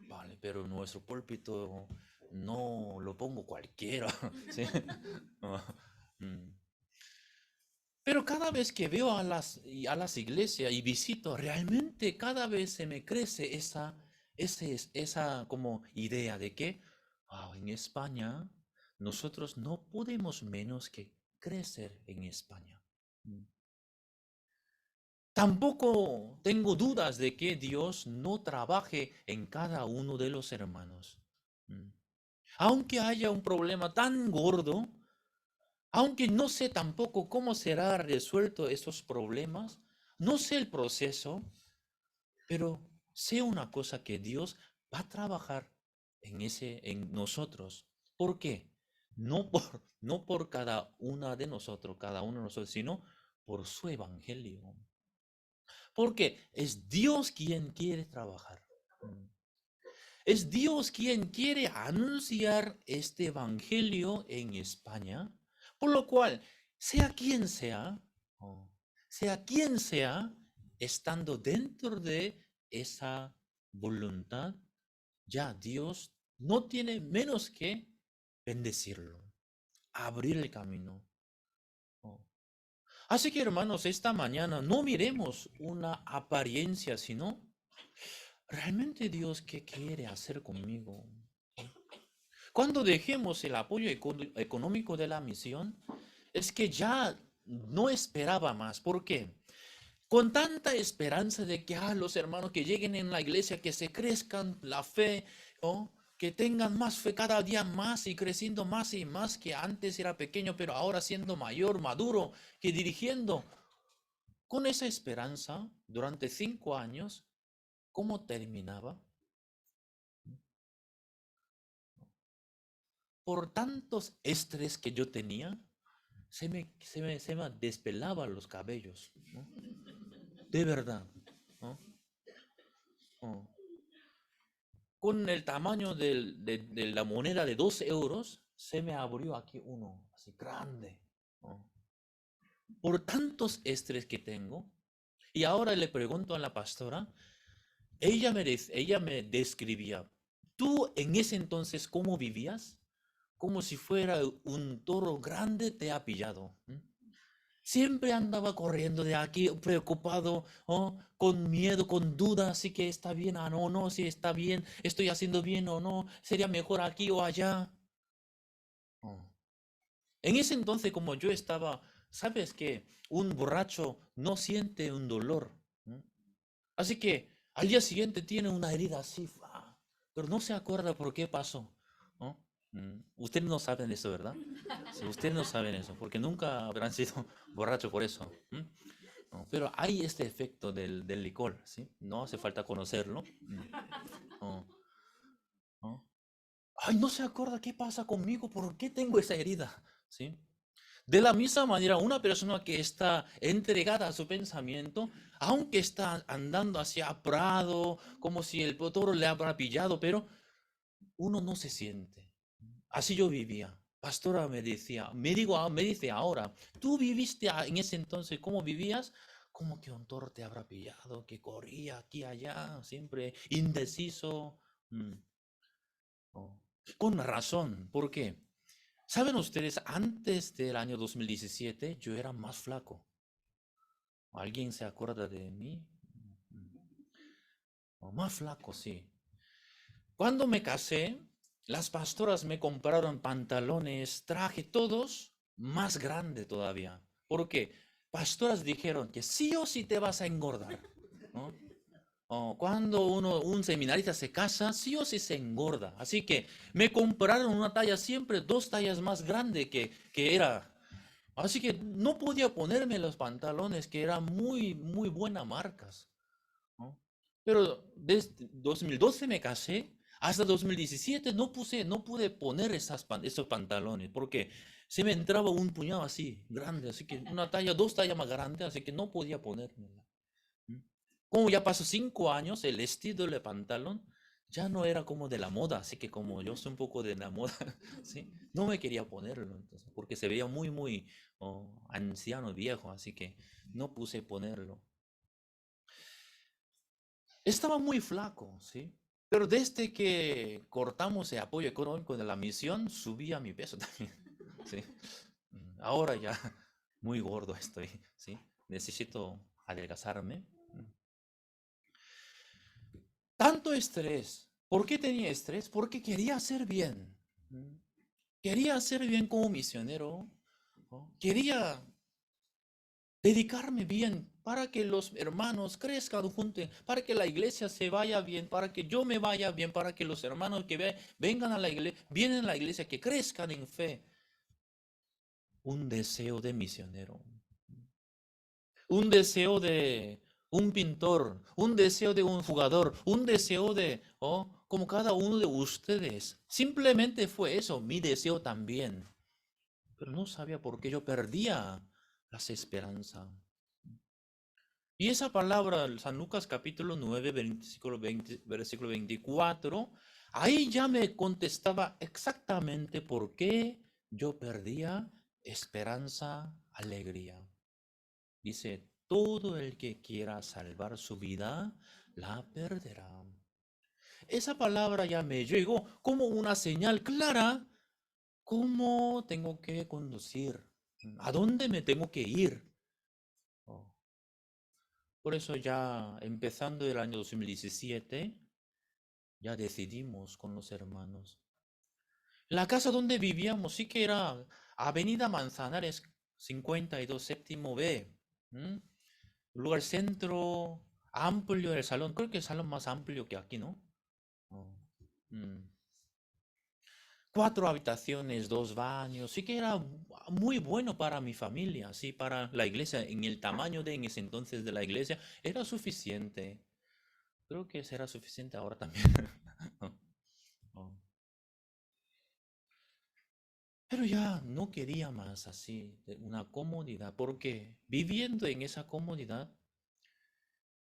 vale, pero nuestro púlpito no lo pongo cualquiera, ¿sí? Ah, mm. Pero cada vez que veo a las iglesias y visito, realmente cada vez se me crece esa como idea de que en España nosotros no podemos menos que crecer en España. Mm. Tampoco tengo dudas de que Dios no trabaje en cada uno de los hermanos. Mm. Aunque haya un problema tan gordo, aunque no sé tampoco cómo será resuelto esos problemas, no sé el proceso, pero sé una cosa que Dios va a trabajar en nosotros. ¿Por qué? No por cada uno de nosotros, sino por su evangelio. Porque es Dios quien quiere trabajar. Es Dios quien quiere anunciar este evangelio en España, por lo cual, sea quien sea, oh, sea quien sea, estando dentro de esa voluntad, ya Dios no tiene menos que bendecirlo, abrir el camino. Oh. Así que hermanos, esta mañana no miremos una apariencia, sino realmente Dios qué quiere hacer conmigo. Cuando dejemos el apoyo económico de la misión, es que ya no esperaba más. ¿Por qué? Con tanta esperanza de que los hermanos que lleguen en la iglesia, que se crezcan la fe, ¿no? Que tengan más fe cada día más y creciendo más y más, que antes era pequeño, pero ahora siendo mayor, maduro, que dirigiendo. Con esa esperanza, durante 5 años, ¿cómo terminaba? Por tantos estrés que yo tenía, se me despelaban los cabellos, ¿no? De verdad, ¿no? Oh. Con el tamaño de la moneda de 2 euros, se me abrió aquí uno, así grande, ¿no? Por tantos estrés que tengo, y ahora le pregunto a la pastora, ella me describía, ¿tú en ese entonces cómo vivías? Como si fuera un toro grande te ha pillado. Siempre andaba corriendo de aquí, preocupado, con miedo, con dudas, si que está bien o no, no, si está bien, estoy haciendo bien o no, sería mejor aquí o allá. Oh. En ese entonces, como yo estaba, sabes que un borracho no siente un dolor. Así que al día siguiente tiene una herida así, pero no se acuerda por qué pasó, ¿no? Ustedes no saben eso, ¿verdad? Sí, ustedes no saben eso, porque nunca habrán sido borrachos por eso. No, pero hay este efecto del licor, ¿sí? No hace falta conocerlo. No, no. Ay, no se acuerda qué pasa conmigo, por qué tengo esa herida, ¿sí? De la misma manera, una persona que está entregada a su pensamiento, aunque está andando hacia Prado, como si el toro le habrá pillado, pero uno no se siente. Así yo vivía. Pastora me decía, me dice ahora, tú viviste en ese entonces, ¿cómo vivías? Como que un toro te habrá pillado, que corría aquí allá, siempre indeciso. Mm, oh. Con razón, ¿por qué? ¿Saben ustedes, antes del año 2017 yo era más flaco? ¿Alguien se acuerda de mí? Más flaco, sí. Cuando me casé, las pastoras me compraron pantalones, traje, todos más grande todavía. ¿Por qué? Pastoras dijeron que sí o sí te vas a engordar, ¿no? Cuando un seminarista se casa, sí o sí se engorda. Así que me compraron una talla siempre 2 tallas más grande que era. Así que no podía ponerme los pantalones que eran muy, muy buenas marcas, ¿no? Pero desde 2012 me casé, hasta 2017 no pude poner esos pantalones, porque se me entraba un puñado así, grande, así que 2 tallas más grande, así que no podía ponérmela. ¿Mm? Como ya pasó 5 años, el estilo del pantalón Ya no era como de la moda, así que como yo soy un poco de la moda, ¿sí? No me quería ponerlo, entonces, porque se veía muy anciano, viejo, así que no puse ponerlo. Estaba muy flaco, ¿sí? Pero desde que cortamos el apoyo económico de la misión, subía mi peso también, ¿sí? Ahora ya muy gordo estoy, ¿sí? Necesito adelgazarme. Tanto estrés. ¿Por qué tenía estrés? Porque quería hacer bien. Quería hacer bien como misionero. ¿No? Quería dedicarme bien para que los hermanos crezcan juntos, para que la iglesia se vaya bien, para que yo me vaya bien, para que los hermanos que vengan a la iglesia, vienen a la iglesia, que crezcan en fe. Un deseo de misionero. Un deseo de un pintor, un deseo de un jugador, un deseo de, como cada uno de ustedes. Simplemente fue eso, mi deseo también. Pero no sabía por qué yo perdía las esperanzas. Y esa palabra, San Lucas capítulo 9, versículo 24, ahí ya me contestaba exactamente por qué yo perdía esperanza, alegría. Dice, todo el que quiera salvar su vida, la perderá. Esa palabra ya me llegó como una señal clara, cómo tengo que conducir, a dónde me tengo que ir. Oh. Por eso ya empezando el año 2017, ya decidimos con los hermanos. La casa donde vivíamos sí que era Avenida Manzanares 52 séptimo B. Lugar centro, amplio el salón. Creo que el salón más amplio que aquí, ¿no? Oh, mm. 4 habitaciones, 2 baños. Sí que era muy bueno para mi familia, sí, para la iglesia. En el tamaño de en ese entonces de la iglesia era suficiente. Creo que será suficiente ahora también. Oh, oh. Pero ya no quería más así, de una comodidad, porque viviendo en esa comodidad,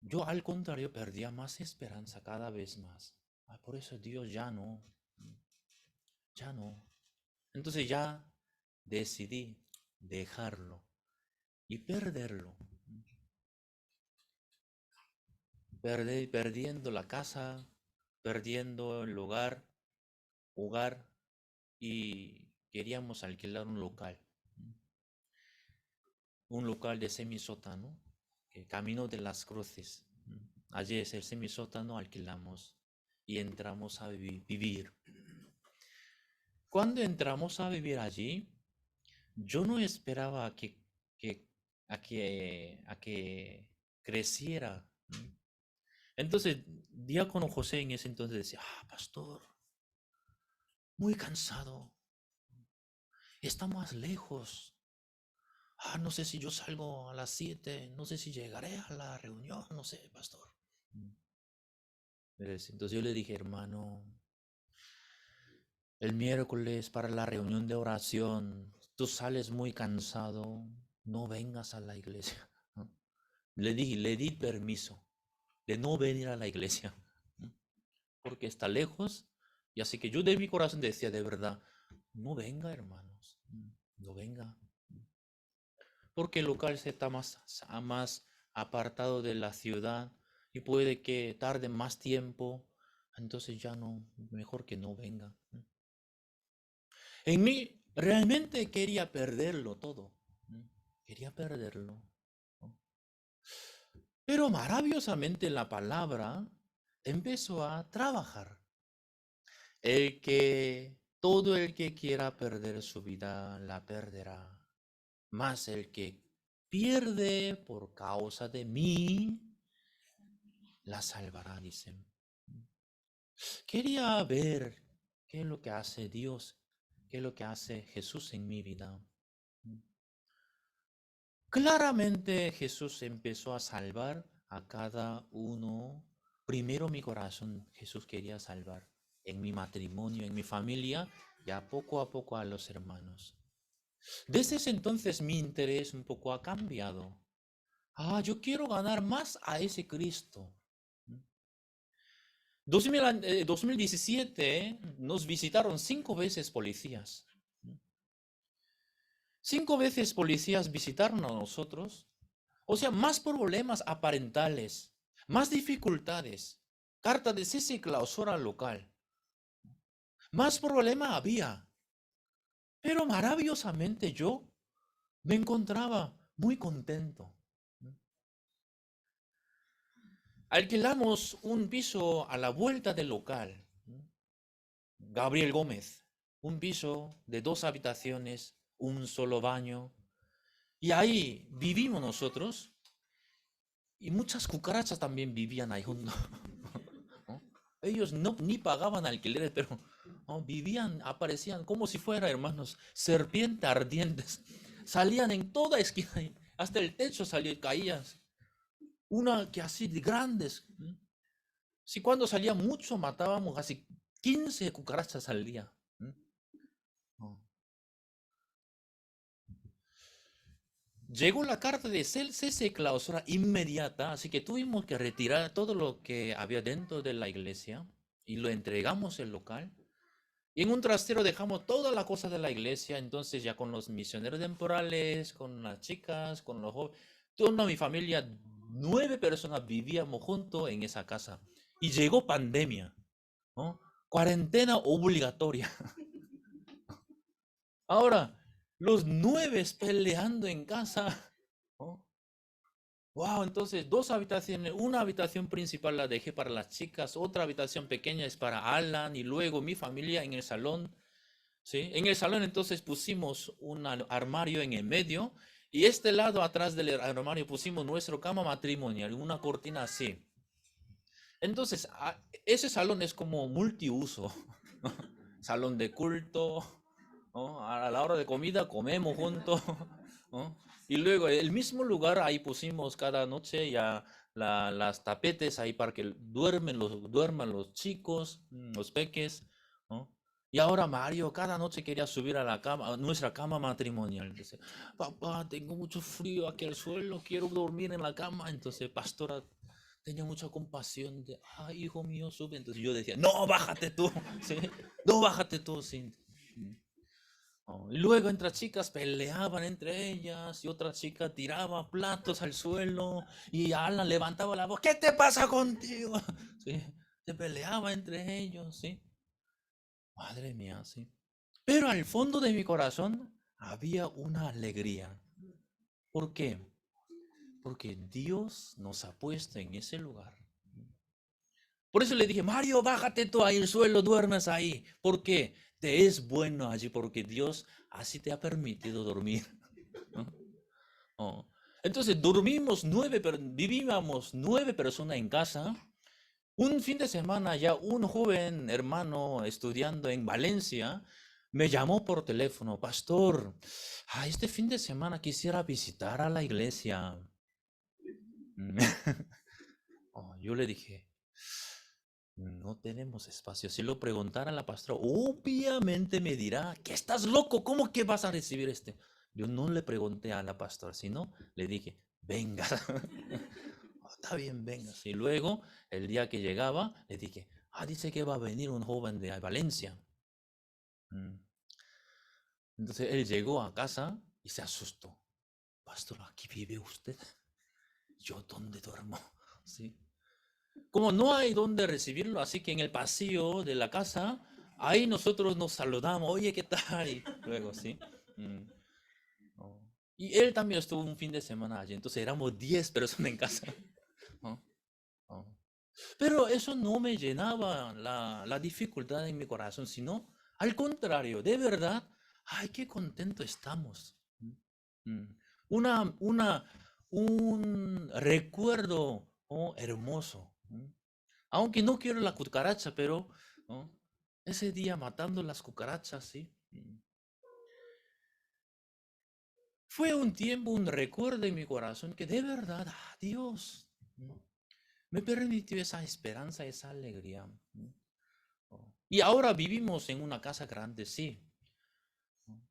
yo al contrario perdía más esperanza cada vez más. Por eso Dios ya no, ya no. Entonces ya decidí dejarlo y perderlo. Perdiendo la casa, perdiendo el hogar y queríamos alquilar un local de semisótano, que Camino de las Cruces. Allí es el semisótano, alquilamos y entramos a vivir. Cuando entramos a vivir allí, yo no esperaba que, a que creciera. Entonces, diácono José en ese entonces decía, pastor, muy cansado, está más lejos. No sé si yo salgo a las 7, no sé si llegaré a la reunión, no sé, pastor. Entonces yo le dije, hermano, el miércoles para la reunión de oración, tú sales muy cansado, no vengas a la iglesia. Le di permiso de no venir a la iglesia, porque está lejos, y así que yo de mi corazón decía de verdad, no venga, hermanos, no venga, porque el local está más apartado de la ciudad y puede que tarde más tiempo, entonces ya no, mejor que no venga. En mí realmente quería perderlo todo, quería perderlo. Pero maravillosamente la palabra empezó a trabajar. Todo el que quiera perder su vida la perderá. Mas el que pierde por causa de mí la salvará, dicen. Quería ver qué es lo que hace Dios, qué es lo que hace Jesús en mi vida. Claramente Jesús empezó a salvar a cada uno. Primero mi corazón, Jesús quería salvar en mi matrimonio, en mi familia, y a poco a los hermanos. Desde ese entonces mi interés un poco ha cambiado. Yo quiero ganar más a ese Cristo. 2017 nos visitaron 5 veces policías. 5 veces policías visitaron a nosotros. O sea, más problemas aparentales, más dificultades. Carta de cese y clausura local. Más problema había. Pero maravillosamente yo me encontraba muy contento. Alquilamos un piso a la vuelta del local. Gabriel Gómez. Un piso de 2 habitaciones, un solo baño. Y ahí vivimos nosotros. Y muchas cucarachas también vivían ahí junto. ¿No? Ellos no, ni pagaban alquileres, pero ¿no? Vivían, aparecían como si fueran hermanos, serpientes ardientes. Salían en toda esquina, hasta el techo salían, caían. Una que así de grandes. Si cuando salía mucho matábamos casi 15 cucarachas al día. No. Llegó la carta de cese y clausura inmediata, así que tuvimos que retirar todo lo que había dentro de la iglesia y lo entregamos al local. Y en un trastero dejamos toda la cosa de la iglesia, entonces ya con los misioneros temporales, con las chicas, con los jóvenes, toda mi familia, 9 personas vivíamos juntos en esa casa. Y llegó pandemia, ¿no? Cuarentena obligatoria. Ahora, los 9 peleando en casa, ¿no? Wow, entonces 2 habitaciones, una habitación principal la dejé para las chicas, otra habitación pequeña es para Alan y luego mi familia en el salón. ¿Sí? En el salón entonces pusimos un armario en el medio y este lado atrás del armario pusimos nuestro cama matrimonial, una cortina así. Entonces, ese salón es como multiuso, ¿no? Salón de culto, ¿no? A la hora de comida comemos juntos, ¿no? Y luego el mismo lugar ahí pusimos cada noche ya las tapetes ahí para que duerman los chicos, los peques, ¿no? Y ahora Mario cada noche quería subir a la cama, a nuestra cama matrimonial. Dice, papá, tengo mucho frío aquí al suelo, quiero dormir en la cama. Entonces, pastora tenía mucha compasión de, ay, hijo mío, sube. Entonces yo decía, no, bájate tú, ¿sí? No, bájate tú, sí. Oh, y luego entre chicas peleaban entre ellas y otra chica tiraba platos al suelo y Alan levantaba la voz, ¿qué te pasa contigo? Sí, se peleaba entre ellos, sí. Madre mía, sí. Pero al fondo de mi corazón había una alegría. ¿Por qué? Porque Dios nos ha puesto en ese lugar. Por eso le dije, Mario, bájate tú ahí al suelo, duermes ahí. ¿Por qué? Te es bueno allí porque Dios así te ha permitido dormir. ¿No? Oh. Entonces vivíamos 9 personas en casa. Un fin de semana ya un joven hermano estudiando en Valencia me llamó por teléfono, pastor, este fin de semana quisiera visitar a la iglesia. Yo le dije, no tenemos espacio. Si lo preguntara a la pastora, obviamente me dirá que estás loco, ¿cómo que vas a recibir este? Yo no le pregunté a la pastora, sino le dije, venga. Está bien, venga. Y luego, el día que llegaba, le dije, dice que va a venir un joven de Valencia. Mm. Entonces él llegó a casa y se asustó. Pastor, ¿aquí vive usted? ¿Yo dónde duermo? ¿Sí? Como no hay dónde recibirlo, así que en el pasillo de la casa, ahí nosotros nos saludamos, oye, ¿qué tal? Y luego, ¿sí? Mm, oh. Y él también estuvo un fin de semana allí, entonces éramos 10 personas en casa. Oh, oh. Pero eso no me llenaba la dificultad en mi corazón, sino al contrario, de verdad, ay, qué contento estamos. Mm. Una, una, un recuerdo hermoso. Aunque no quiero la cucaracha, pero ¿no? Ese día matando las cucarachas, sí. Fue un tiempo, un recuerdo en mi corazón que de verdad, Dios me permitió esa esperanza, esa alegría. Oh. Y ahora vivimos en una casa grande, sí,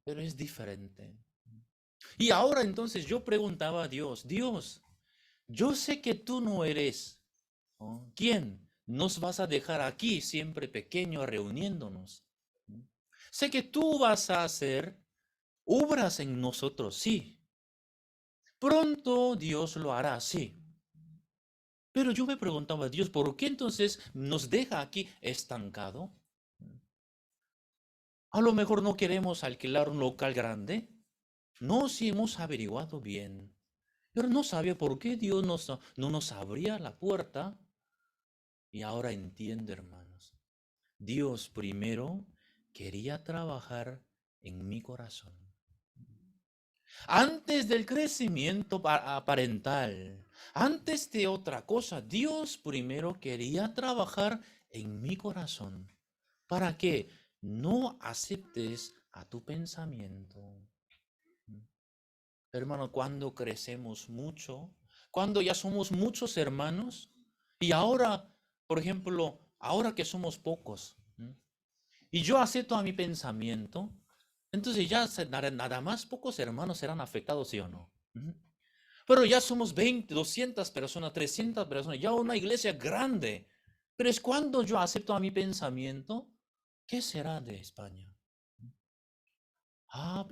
pero es diferente. Y ahora entonces yo preguntaba a Dios, Dios, yo sé que tú no eres. ¿Quién? nos vas a dejar aquí siempre pequeños reuniéndonos. Sé que tú vas a hacer obras en nosotros, sí. Pronto Dios lo hará, sí. Pero yo me preguntaba, Dios, ¿por qué entonces nos deja aquí estancado? A lo mejor no queremos alquilar un local grande. No, si hemos averiguado bien. Pero no sabía por qué Dios no nos abría la puerta. Y ahora entiendo, hermanos. Dios primero quería trabajar en mi corazón. Antes del crecimiento parental, antes de otra cosa, Dios primero quería trabajar en mi corazón. ¿Para que no aceptes a tu pensamiento? Hermano, cuando crecemos mucho, cuando ya somos muchos hermanos, y ahora, por ejemplo, ahora que somos pocos, y yo acepto a mi pensamiento, entonces ya nada más pocos hermanos serán afectados, ¿sí o no? Pero ya somos 20, 200 personas, 300 personas, ya una iglesia grande. Pero es cuando yo acepto a mi pensamiento, ¿qué será de España?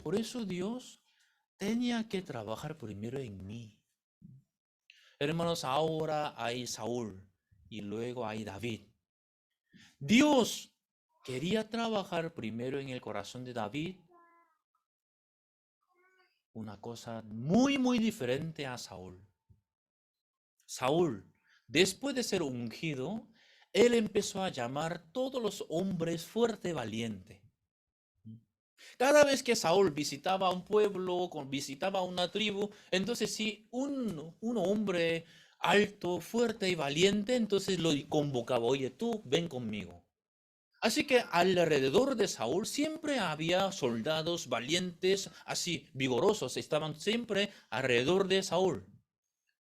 Por eso Dios tenía que trabajar primero en mí. Hermanos, ahora hay Saúl y luego hay David. Dios quería trabajar primero en el corazón de David una cosa muy, muy diferente a Saúl. Saúl, después de ser ungido, él empezó a llamar todos los hombres fuerte, valiente. Cada vez que Saúl visitaba un pueblo, visitaba una tribu, entonces si un hombre alto, fuerte y valiente, entonces lo convocaba, oye, tú ven conmigo. Así que alrededor de Saúl siempre había soldados valientes, así vigorosos, estaban siempre alrededor de Saúl.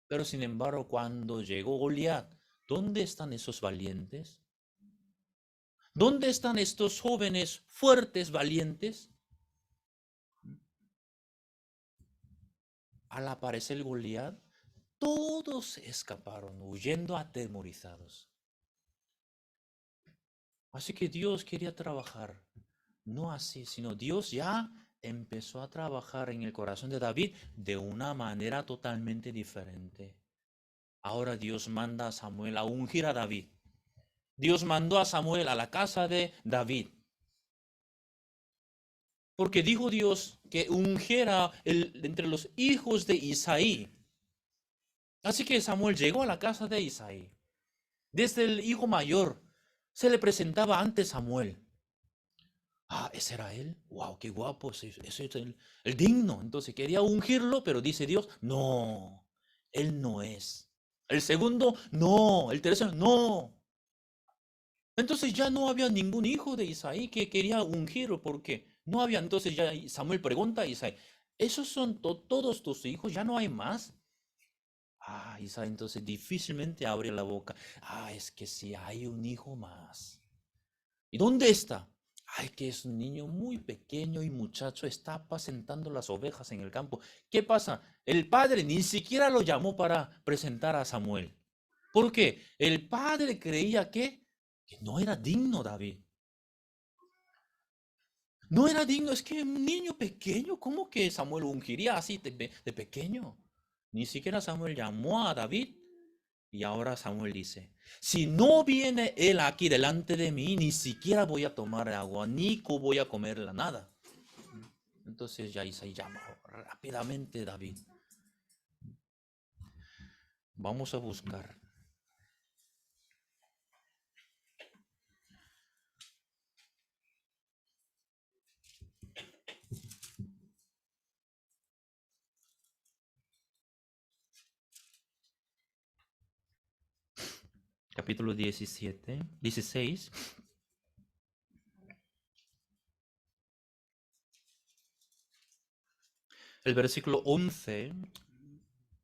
Pero sin embargo, cuando llegó Goliat, ¿dónde están esos valientes? ¿Dónde están estos jóvenes fuertes, valientes? Al aparecer Goliat, todos escaparon, huyendo atemorizados. Así que Dios quería trabajar, no así, sino Dios ya empezó a trabajar en el corazón de David de una manera totalmente diferente. Ahora Dios manda a Samuel a ungir a David. Dios mandó a Samuel a la casa de David. Porque dijo Dios que ungiera entre los hijos de Isaí. Así que Samuel llegó a la casa de Isaí. Desde el hijo mayor se le presentaba ante Samuel. Ese era él. Wow, qué guapo. Ese es el digno. Entonces quería ungirlo, pero dice Dios, no, él no es. El segundo, no. El tercero, no. Entonces ya no había ningún hijo de Isaí que quería ungir, porque no había. Entonces ya Samuel pregunta a Isaí, ¿esos son todos tus hijos? ¿Ya no hay más? Isaí entonces difícilmente abre la boca. Es que sí hay un hijo más. ¿Y dónde está? Que es un niño muy pequeño y muchacho, está apacentando las ovejas en el campo. ¿Qué pasa? El padre ni siquiera lo llamó para presentar a Samuel. ¿Por qué? El padre creía que no era digno David. No era digno, es que un niño pequeño, ¿cómo que Samuel ungiría así de pequeño? Ni siquiera Samuel llamó a David. Y ahora Samuel dice, si no viene él aquí delante de mí, ni siquiera voy a tomar agua, ni voy a comerla, nada. Entonces ya Isaí llamó rápidamente a David. Vamos a buscar. Capítulo 16. El versículo 11.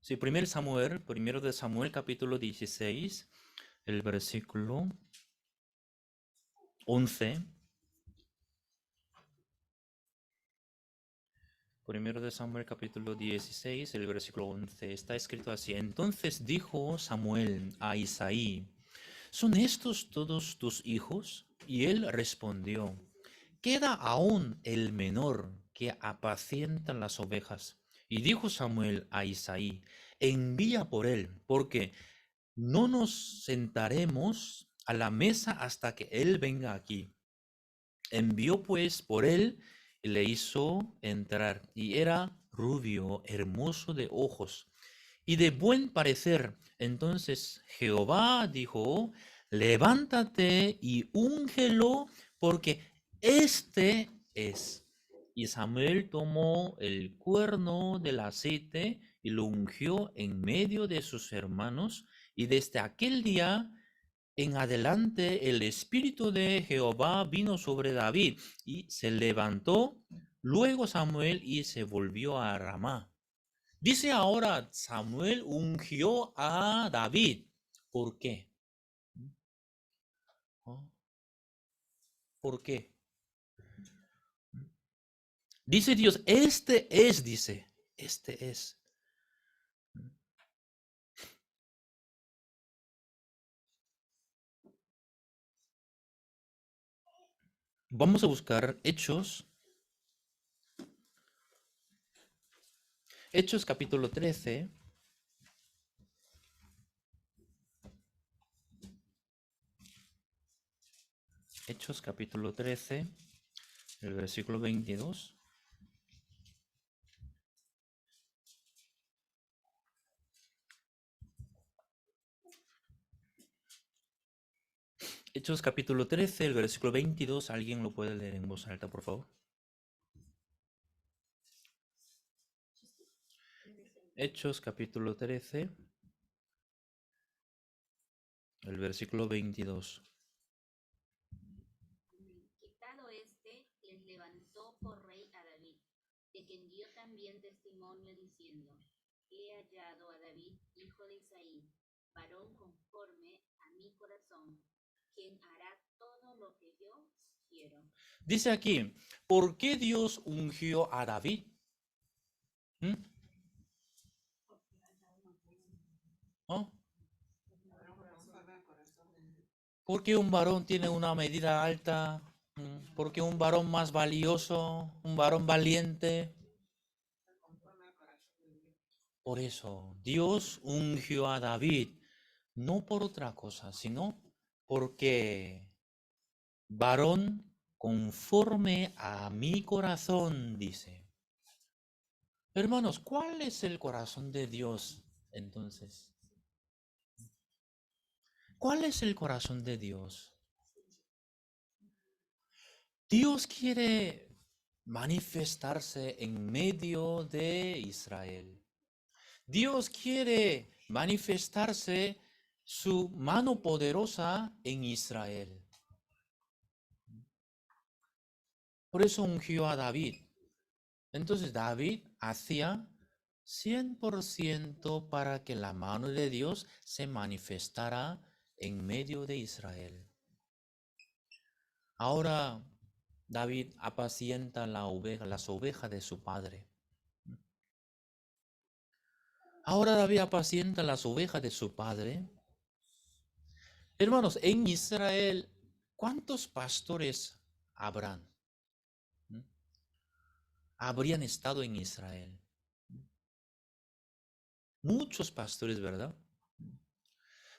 Sí, primero de Samuel, capítulo 16, el versículo 11. Primero de Samuel, capítulo 16, el versículo 11. Está escrito así. Entonces dijo Samuel a Isaí, ¿son estos todos tus hijos? Y él respondió, queda aún el menor que apacienta las ovejas. Y dijo Samuel a Isaí, envía por él, porque no nos sentaremos a la mesa hasta que él venga aquí. Envió pues por él y le hizo entrar, y era rubio, hermoso de ojos y de buen parecer. Entonces Jehová dijo, levántate y úngelo, porque este es. Y Samuel tomó el cuerno del aceite y lo ungió en medio de sus hermanos, y desde aquel día en adelante el espíritu de Jehová vino sobre David, y se levantó luego Samuel y se volvió a Ramá. Dice ahora, Samuel ungió a David. ¿Por qué? ¿Oh? ¿Por qué? Dice Dios, dice, este es. Vamos a buscar Hechos capítulo 13. Hechos capítulo 13, el versículo 22. Hechos capítulo 13, el versículo 22. ¿Alguien lo puede leer en voz alta, por favor? Hechos capítulo 13, el versículo 22. Quitado este, les levantó por rey a David, de quien dio también testimonio diciendo, he hallado a David, hijo de Isaí, varón conforme a mi corazón, quien hará todo lo que yo quiero. Dice aquí, ¿por qué Dios ungió a David? ¿Mm? ¿Oh? Porque un varón tiene una medida alta, porque un varón más valioso, un varón valiente. Por eso Dios ungió a David, no por otra cosa, sino porque varón conforme a mi corazón, dice. Hermanos, ¿cuál es el corazón de Dios entonces? ¿Cuál es el corazón de Dios? Dios quiere manifestarse en medio de Israel. Dios quiere manifestarse su mano poderosa en Israel. Por eso ungió a David. Entonces David hacía 100% para que la mano de Dios se manifestara en medio de Israel. Ahora David apacienta las ovejas de su padre. Ahora David apacienta las ovejas de su padre. Hermanos, en Israel, ¿cuántos pastores habrán? Habrían estado en Israel. Muchos pastores, ¿verdad?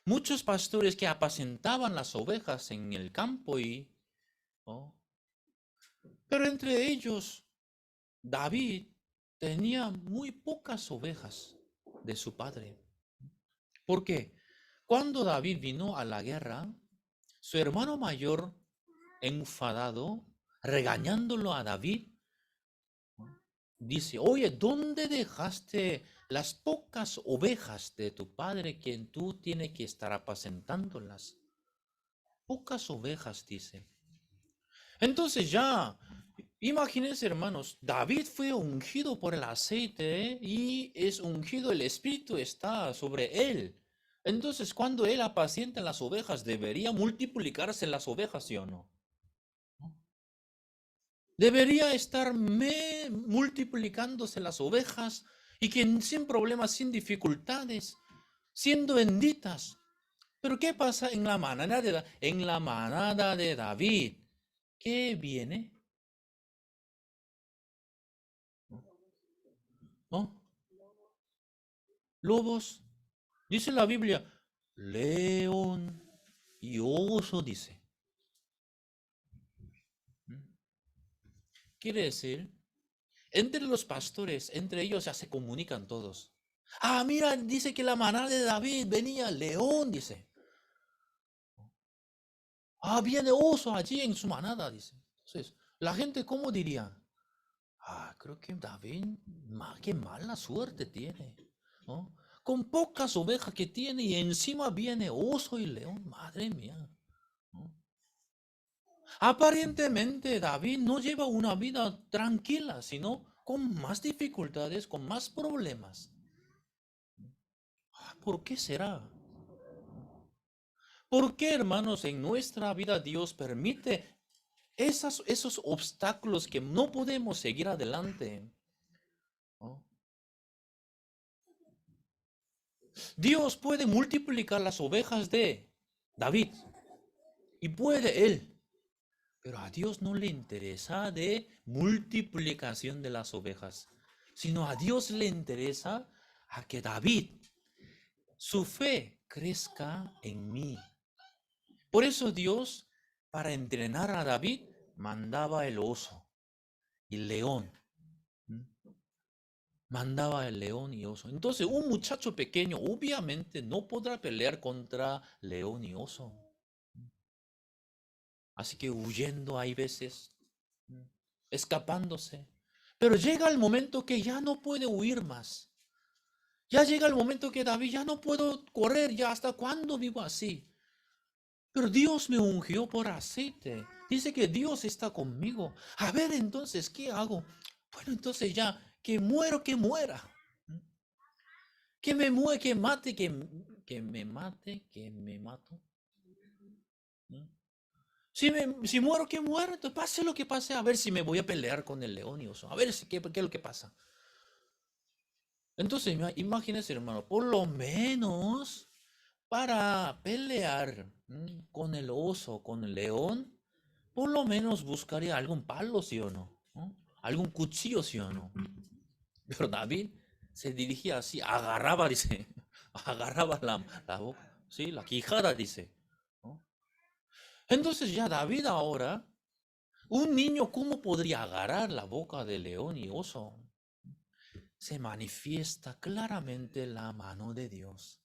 Muchos pastores que apacentaban las ovejas en el campo ¿no? Pero entre ellos, David tenía muy pocas ovejas de su padre. ¿Por qué? Cuando David vino a la guerra, su hermano mayor, enfadado, regañándolo a David, dice, oye, ¿dónde dejaste las pocas ovejas de tu padre que tú tienes que estar apacentándolas? Pocas ovejas, dice. Entonces ya, imagínense hermanos, David fue ungido por el aceite y es ungido, el Espíritu está sobre él. Entonces cuando él apacienta las ovejas, ¿debería multiplicarse las ovejas, sí o no? Debería estar multiplicándose las ovejas y que sin problemas, sin dificultades, siendo benditas. Pero ¿qué pasa en la manada de David? ¿Qué viene? ¿No? Lobos. Dice la Biblia, león y oso, dice. Quiere decir, entre los pastores, entre ellos ya se comunican todos. Ah, mira, dice que la manada de David venía león, dice. Ah, viene oso allí en su manada, dice. Entonces, la gente, ¿cómo diría? Ah, creo que David, qué mala suerte tiene, ¿no? Con pocas ovejas que tiene y encima viene oso y león, madre mía, ¿no? Aparentemente David no lleva una vida tranquila, sino con más dificultades, con más problemas. ¿Por qué será? ¿Por qué, hermanos, en nuestra vida Dios permite esos obstáculos que no podemos seguir adelante? ¿No? Dios puede multiplicar las ovejas de David y puede él, pero a Dios no le interesa de multiplicación de las ovejas, sino a Dios le interesa a que David, su fe crezca en mí. Por eso Dios, para entrenar a David, mandaba el oso y el león. Mandaba el león y oso. Entonces, un muchacho pequeño obviamente no podrá pelear contra león y oso. Así que huyendo hay veces, escapándose. Pero llega el momento que ya no puede huir más. Ya llega el momento que David, ya no puedo correr, ya hasta cuándo vivo así. Pero Dios me ungió por aceite. Dice que Dios está conmigo. A ver, entonces, ¿qué hago? Bueno, entonces ya, que muero, que muera. Que me muera, que mate, que me mate, que me mato. Si muero, que muero. Entonces pase lo que pase, a ver si me voy a pelear con el león y oso. A ver qué es lo que pasa. Entonces, imagínense, hermano, por lo menos para pelear con el oso, con el león, por lo menos buscaría algún palo, ¿sí o no? ¿No? Algún cuchillo, ¿sí o no? Pero David se dirigía así, agarraba, dice, agarraba la boca, sí, la quijada, dice. ¿No? Entonces ya David ahora, un niño, ¿cómo podría agarrar la boca de león y oso? Se manifiesta claramente la mano de Dios.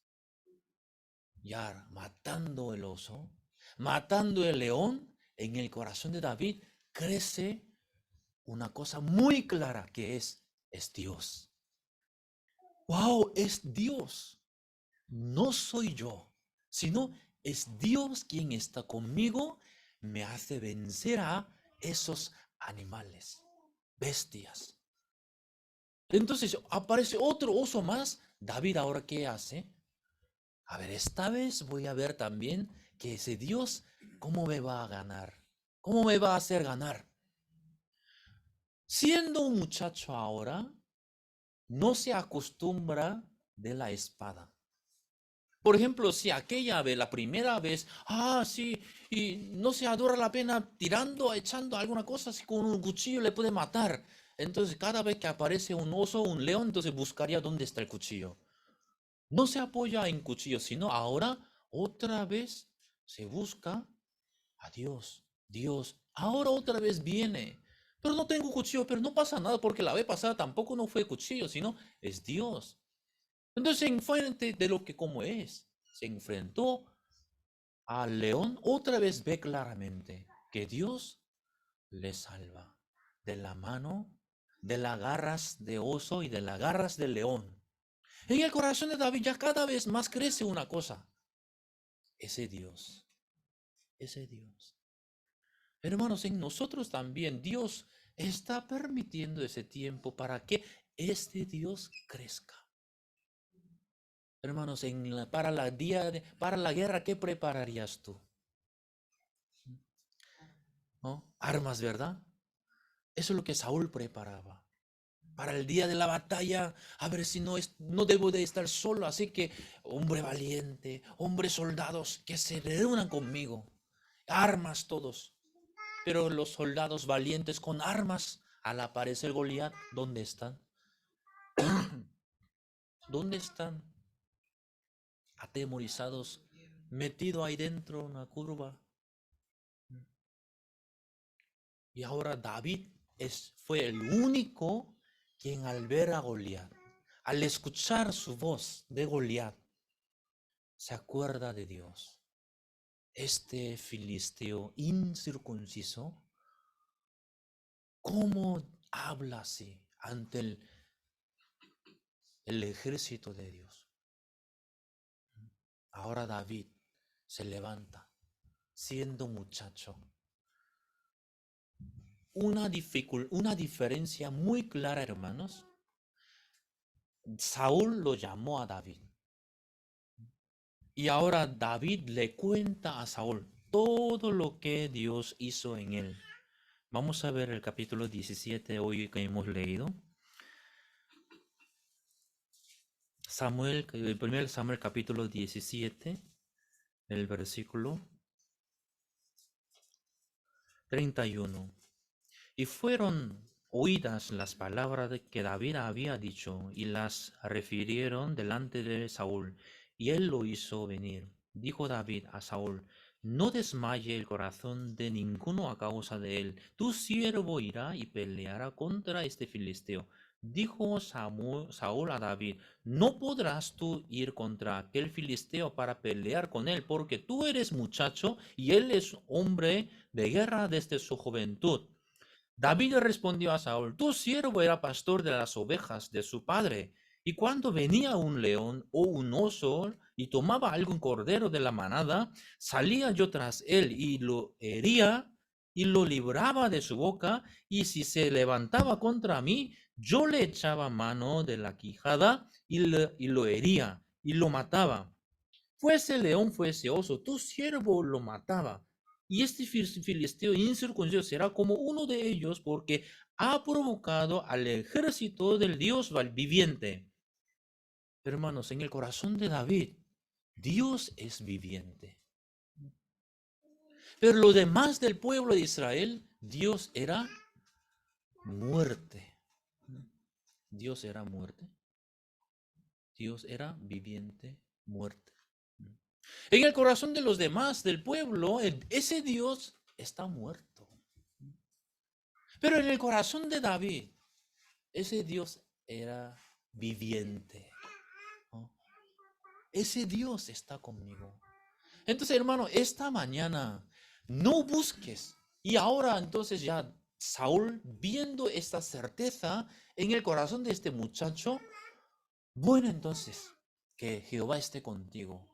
Ya matando el oso, matando el león, en el corazón de David crece una cosa muy clara que es Dios. ¡Wow! Es Dios. No soy yo, sino es Dios quien está conmigo, me hace vencer a esos animales, bestias. Entonces aparece otro oso más. David, ¿ahora qué hace? A ver, esta vez voy a ver también que ese Dios, ¿cómo me va a ganar? ¿Cómo me va a hacer ganar? Siendo un muchacho ahora, no se acostumbra de la espada. Por ejemplo, si aquella vez, la primera vez, sí, y no se adora la pena tirando, echando alguna cosa, así con un cuchillo le puede matar. Entonces, cada vez que aparece un oso, un león, entonces buscaría dónde está el cuchillo. No se apoya en cuchillo, sino ahora otra vez se busca a Dios. Dios, ahora otra vez viene. Pero no tengo cuchillo, pero no pasa nada porque la vez pasada tampoco no fue cuchillo, sino es Dios. Entonces, en frente de lo que como es, se enfrentó al león, otra vez ve claramente que Dios le salva de la mano, de las garras de oso y de las garras del león. En el corazón de David ya cada vez más crece una cosa. Ese Dios, ese Dios. Hermanos, en nosotros también Dios está permitiendo ese tiempo para que este Dios crezca. Hermanos, para la guerra, ¿qué prepararías tú? ¿No? Armas, ¿verdad? Eso es lo que Saúl preparaba para el día de la batalla, a ver si no debo de estar solo. Así que, hombre valiente, hombres soldados, que se reúnan conmigo. Armas todos. Pero los soldados valientes con armas, al aparecer Goliat, ¿dónde están? ¿Dónde están? Atemorizados, metido ahí dentro una curva. Y ahora David fue el único quien al ver a Goliat, al escuchar su voz de Goliat, se acuerda de Dios. Este filisteo incircunciso, ¿cómo habla así ante el ejército de Dios? Ahora David se levanta, siendo muchacho. Una diferencia muy clara, hermanos. Saúl lo llamó a David. Y ahora David le cuenta a Saúl todo lo que Dios hizo en él. Vamos a ver el capítulo 17 hoy que hemos leído. El primer Samuel capítulo 17, el versículo 31. Y fueron oídas las palabras que David había dicho, y las refirieron delante de Saúl, y él lo hizo venir. Dijo David a Saúl: no desmaye el corazón de ninguno a causa de él. Tu siervo irá y peleará contra este filisteo. Dijo Saúl a David: no podrás tú ir contra aquel filisteo para pelear con él, porque tú eres muchacho y él es hombre de guerra desde su juventud. David respondió a Saúl: tu siervo era pastor de las ovejas de su padre, y cuando venía un león o un oso y tomaba algún cordero de la manada, salía yo tras él y lo hería y lo libraba de su boca, y si se levantaba contra mí, yo le echaba mano de la quijada y lo hería y lo mataba. Fuese león, fuese oso, tu siervo lo mataba. Y este filisteo incircunciso será como uno de ellos, porque ha provocado al ejército del Dios viviente. Hermanos, en el corazón de David, Dios es viviente. Pero lo demás del pueblo de Israel, Dios era muerte. Dios era muerte. Dios era viviente, muerte. En el corazón de los demás del pueblo, ese Dios está muerto. Pero en el corazón de David, ese Dios era viviente. ¿No? Ese Dios está conmigo. Entonces, hermano, esta mañana no busques. Y ahora entonces ya Saúl, viendo esta certeza en el corazón de este muchacho, bueno, entonces, que Jehová esté contigo.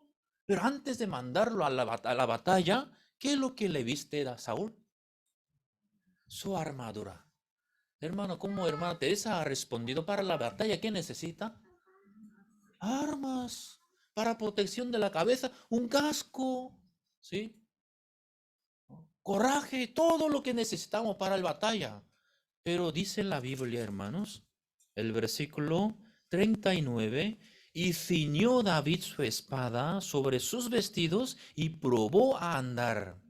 Pero antes de mandarlo a la batalla, ¿qué es lo que le viste a Saúl? Su armadura. Hermano, ¿cómo hermana Teresa ha respondido para la batalla? ¿Qué necesita? Armas para protección de la cabeza, un casco, ¿sí? Coraje, todo lo que necesitamos para la batalla. Pero dice la Biblia, hermanos, el versículo 39, y ciñó David su espada sobre sus vestidos y probó a andar,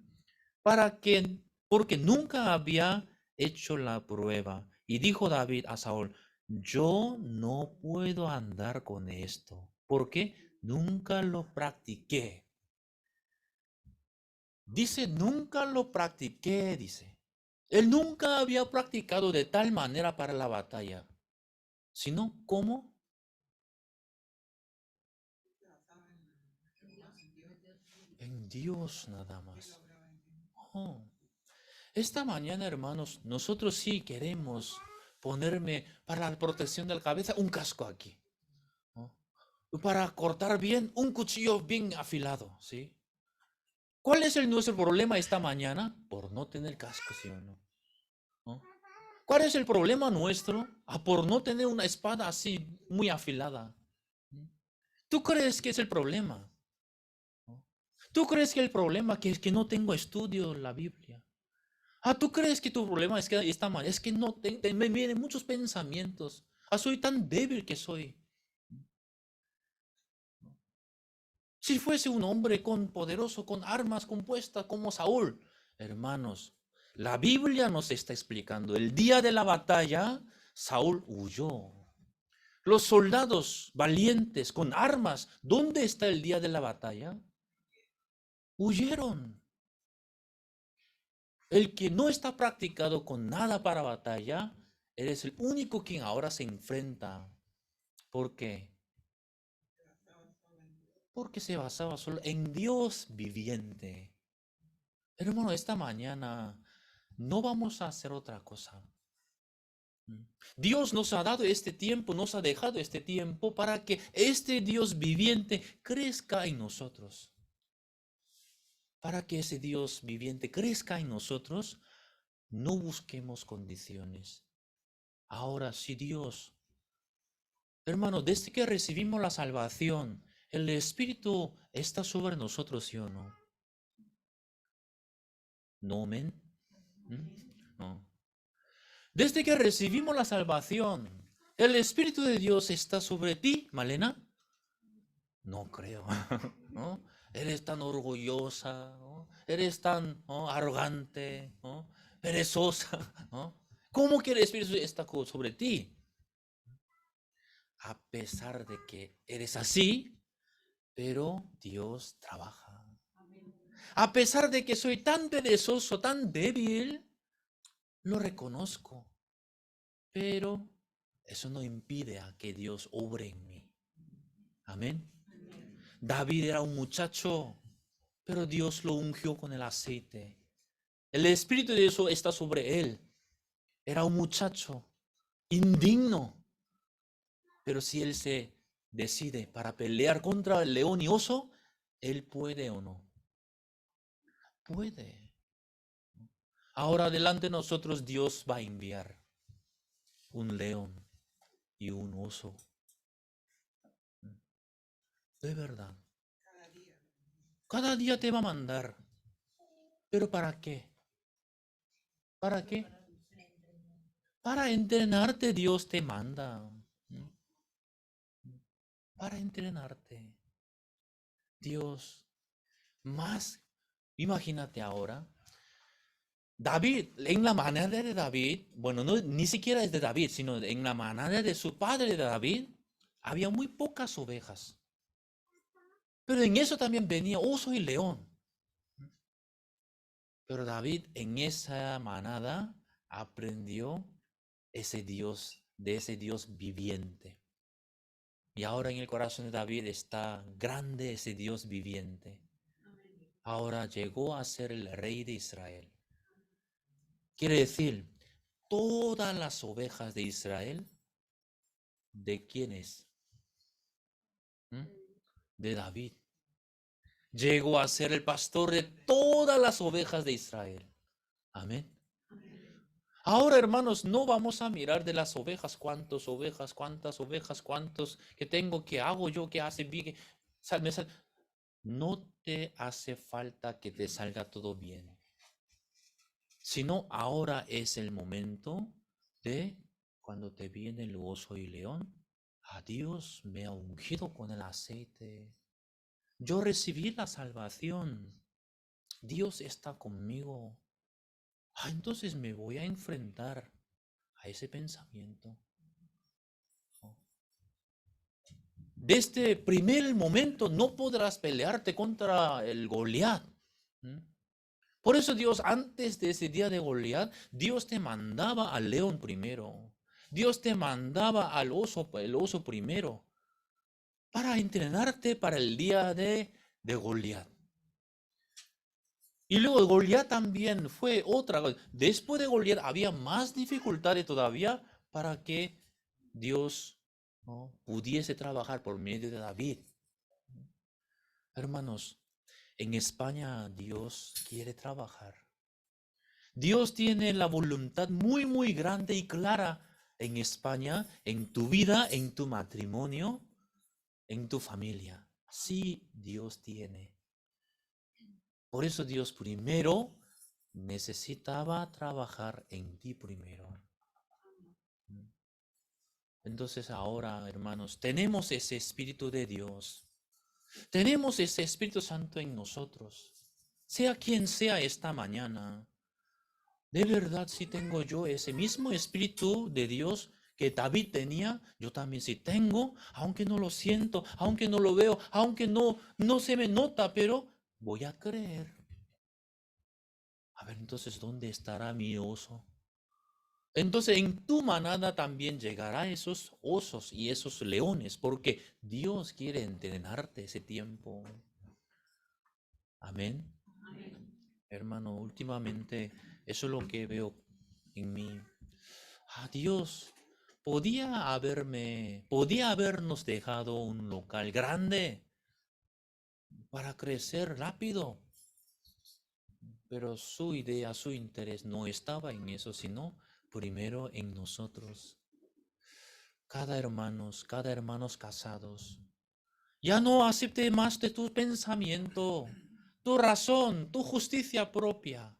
porque nunca había hecho la prueba. Y dijo David a Saúl: yo no puedo andar con esto, porque nunca lo practiqué. Dice, nunca lo practiqué, dice. Él nunca había practicado de tal manera para la batalla, sino como en Dios nada más. Oh. Esta mañana, hermanos, nosotros sí queremos ponerme para la protección de la cabeza un casco aquí. ¿No? Para cortar bien, un cuchillo bien afilado, ¿sí? ¿Cuál es nuestro problema esta mañana? Por no tener casco, ¿sí o no? ¿No? ¿Cuál es el problema nuestro? Por no tener una espada así muy afilada. ¿Tú crees que es el problema? ¿No? ¿Tú crees que el problema es que no tengo estudio en la Biblia? ¿Tú crees que tu problema es que está mal? Es que no, me vienen muchos pensamientos. Soy tan débil que soy. Si fuese un hombre poderoso, con armas compuestas como Saúl, hermanos, la Biblia nos está explicando, el día de la batalla, Saúl huyó. Los soldados valientes con armas, ¿dónde está el día de la batalla? Huyeron. El que no está practicado con nada para batalla, eres el único quien ahora se enfrenta. ¿Por qué? Porque se basaba solo en Dios viviente. Hermano, esta mañana no vamos a hacer otra cosa. Dios nos ha dado este tiempo, nos ha dejado este tiempo para que este Dios viviente crezca en nosotros. Para que ese Dios viviente crezca en nosotros, no busquemos condiciones. Ahora, si Dios, hermano, desde que recibimos la salvación, el Espíritu está sobre nosotros, ¿sí o no? ¿No, amén? No. Desde que recibimos la salvación, ¿el Espíritu de Dios está sobre ti, Malena? No creo, ¿no? Eres tan orgullosa, ¿no? Eres tan, ¿no?, arrogante, ¿no?, perezosa, ¿no? ¿Cómo que el Espíritu está sobre ti? A pesar de que eres así, pero Dios trabaja. A pesar de que soy tan perezoso, tan débil, lo reconozco. Pero eso no impide a que Dios obre en mí. Amén. David era un muchacho, pero Dios lo ungió con el aceite. El Espíritu de Dios está sobre él. Era un muchacho indigno, pero si él se decide para pelear contra el león y oso, él puede o no. Puede. Ahora delante de nosotros Dios va a enviar un león y un oso. De verdad. Cada día te va a mandar. ¿Pero para qué? ¿Para qué? Para entrenarte Dios te manda. Para entrenarte. Dios, más, imagínate ahora, David, en la manera de David, bueno, no, ni siquiera es de David, sino en la manera de su padre de David, había muy pocas ovejas. Pero en eso también venía oso y león. Pero David en esa manada aprendió de ese Dios viviente. Y ahora en el corazón de David está grande ese Dios viviente. Ahora llegó a ser el rey de Israel. Quiere decir, todas las ovejas de Israel, ¿de quién es? De David. Llegó a ser el pastor de todas las ovejas de Israel. Amén. Ahora, hermanos, no vamos a mirar de las ovejas, cuántas ovejas, cuántos que tengo, qué hago yo, qué hace bien. No te hace falta que te salga todo bien, sino ahora es el momento de cuando te viene el oso y león. A Dios me ha ungido con el aceite. Yo recibí la salvación. Dios está conmigo. Entonces me voy a enfrentar a ese pensamiento. Desde el primer momento no podrás pelearte contra el Goliat. Por eso Dios, antes de ese día de Goliat, Dios te mandaba al león primero. Dios te mandaba al oso, el oso primero, para entrenarte para el día de Goliat. Y luego Goliat también fue otra cosa. Después de Goliat había más dificultades todavía para que Dios, ¿no?, pudiese trabajar por medio de David. Hermanos, en España Dios quiere trabajar. Dios tiene la voluntad muy, muy grande y clara en España, en tu vida, en tu matrimonio, en tu familia. Sí, Dios tiene. Por eso Dios primero necesitaba trabajar en ti primero. Entonces ahora, hermanos, tenemos ese Espíritu de Dios. Tenemos ese Espíritu Santo en nosotros. Sea quien sea esta mañana. De verdad, si tengo yo ese mismo Espíritu de Dios que David tenía, yo también sí tengo, aunque no lo siento, aunque no lo veo, aunque no se me nota, pero voy a creer. A ver, entonces, ¿dónde estará mi oso? Entonces en tu manada también llegará esos osos y esos leones, porque Dios quiere entrenarte ese tiempo. Amén. Hermano, últimamente eso es lo que veo en mí. Dios podía habernos dejado un local grande para crecer rápido, pero su idea, su interés no estaba en eso, sino primero en nosotros. Cada hermanos casados. Ya no acepte más de tu pensamiento, tu razón, tu justicia propia,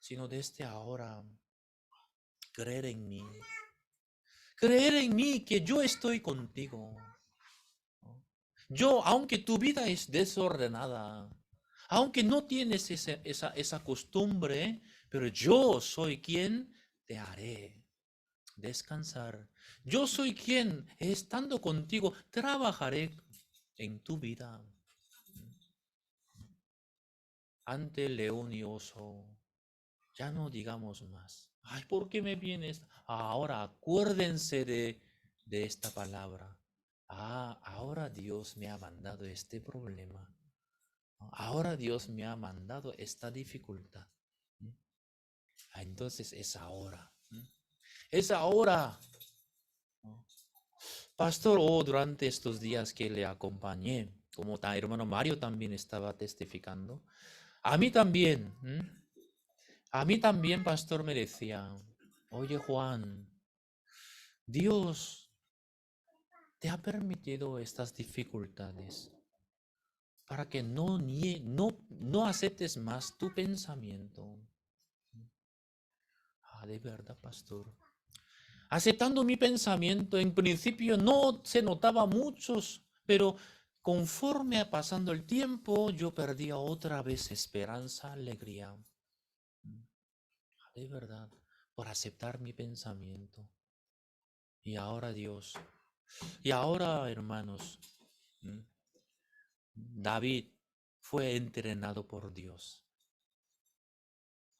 sino desde ahora creer en mí. Creer en mí que yo estoy contigo. Yo, aunque tu vida es desordenada, aunque no tienes esa costumbre, pero yo soy quien te haré descansar. Yo soy quien, estando contigo, trabajaré en tu vida. Ante león y oso, ya no digamos más. Ay, ¿por qué me vienes? Ahora acuérdense de esta palabra. Ahora Dios me ha mandado este problema. Ahora Dios me ha mandado esta dificultad. Entonces es ahora. Es ahora. Pastor, durante estos días que le acompañé, como hermano Mario también estaba testificando, a mí también, pastor, me decía, oye Juan, Dios te ha permitido estas dificultades para que no aceptes más tu pensamiento. De verdad, pastor. Aceptando mi pensamiento, en principio no se notaba muchos, pero conforme pasando el tiempo, yo perdía otra vez esperanza, alegría. De verdad, por aceptar mi pensamiento. Y ahora Dios. Y ahora, hermanos, David fue entrenado por Dios.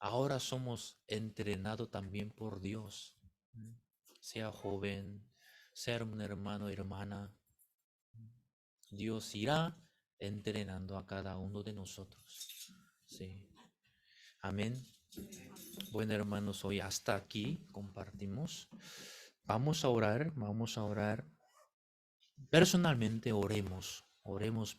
Ahora somos entrenados también por Dios. Sea joven, sea un hermano, hermana. Dios irá entrenando a cada uno de nosotros. Sí. Amén. Bueno, hermanos, hoy hasta aquí compartimos. Vamos a orar. Personalmente oremos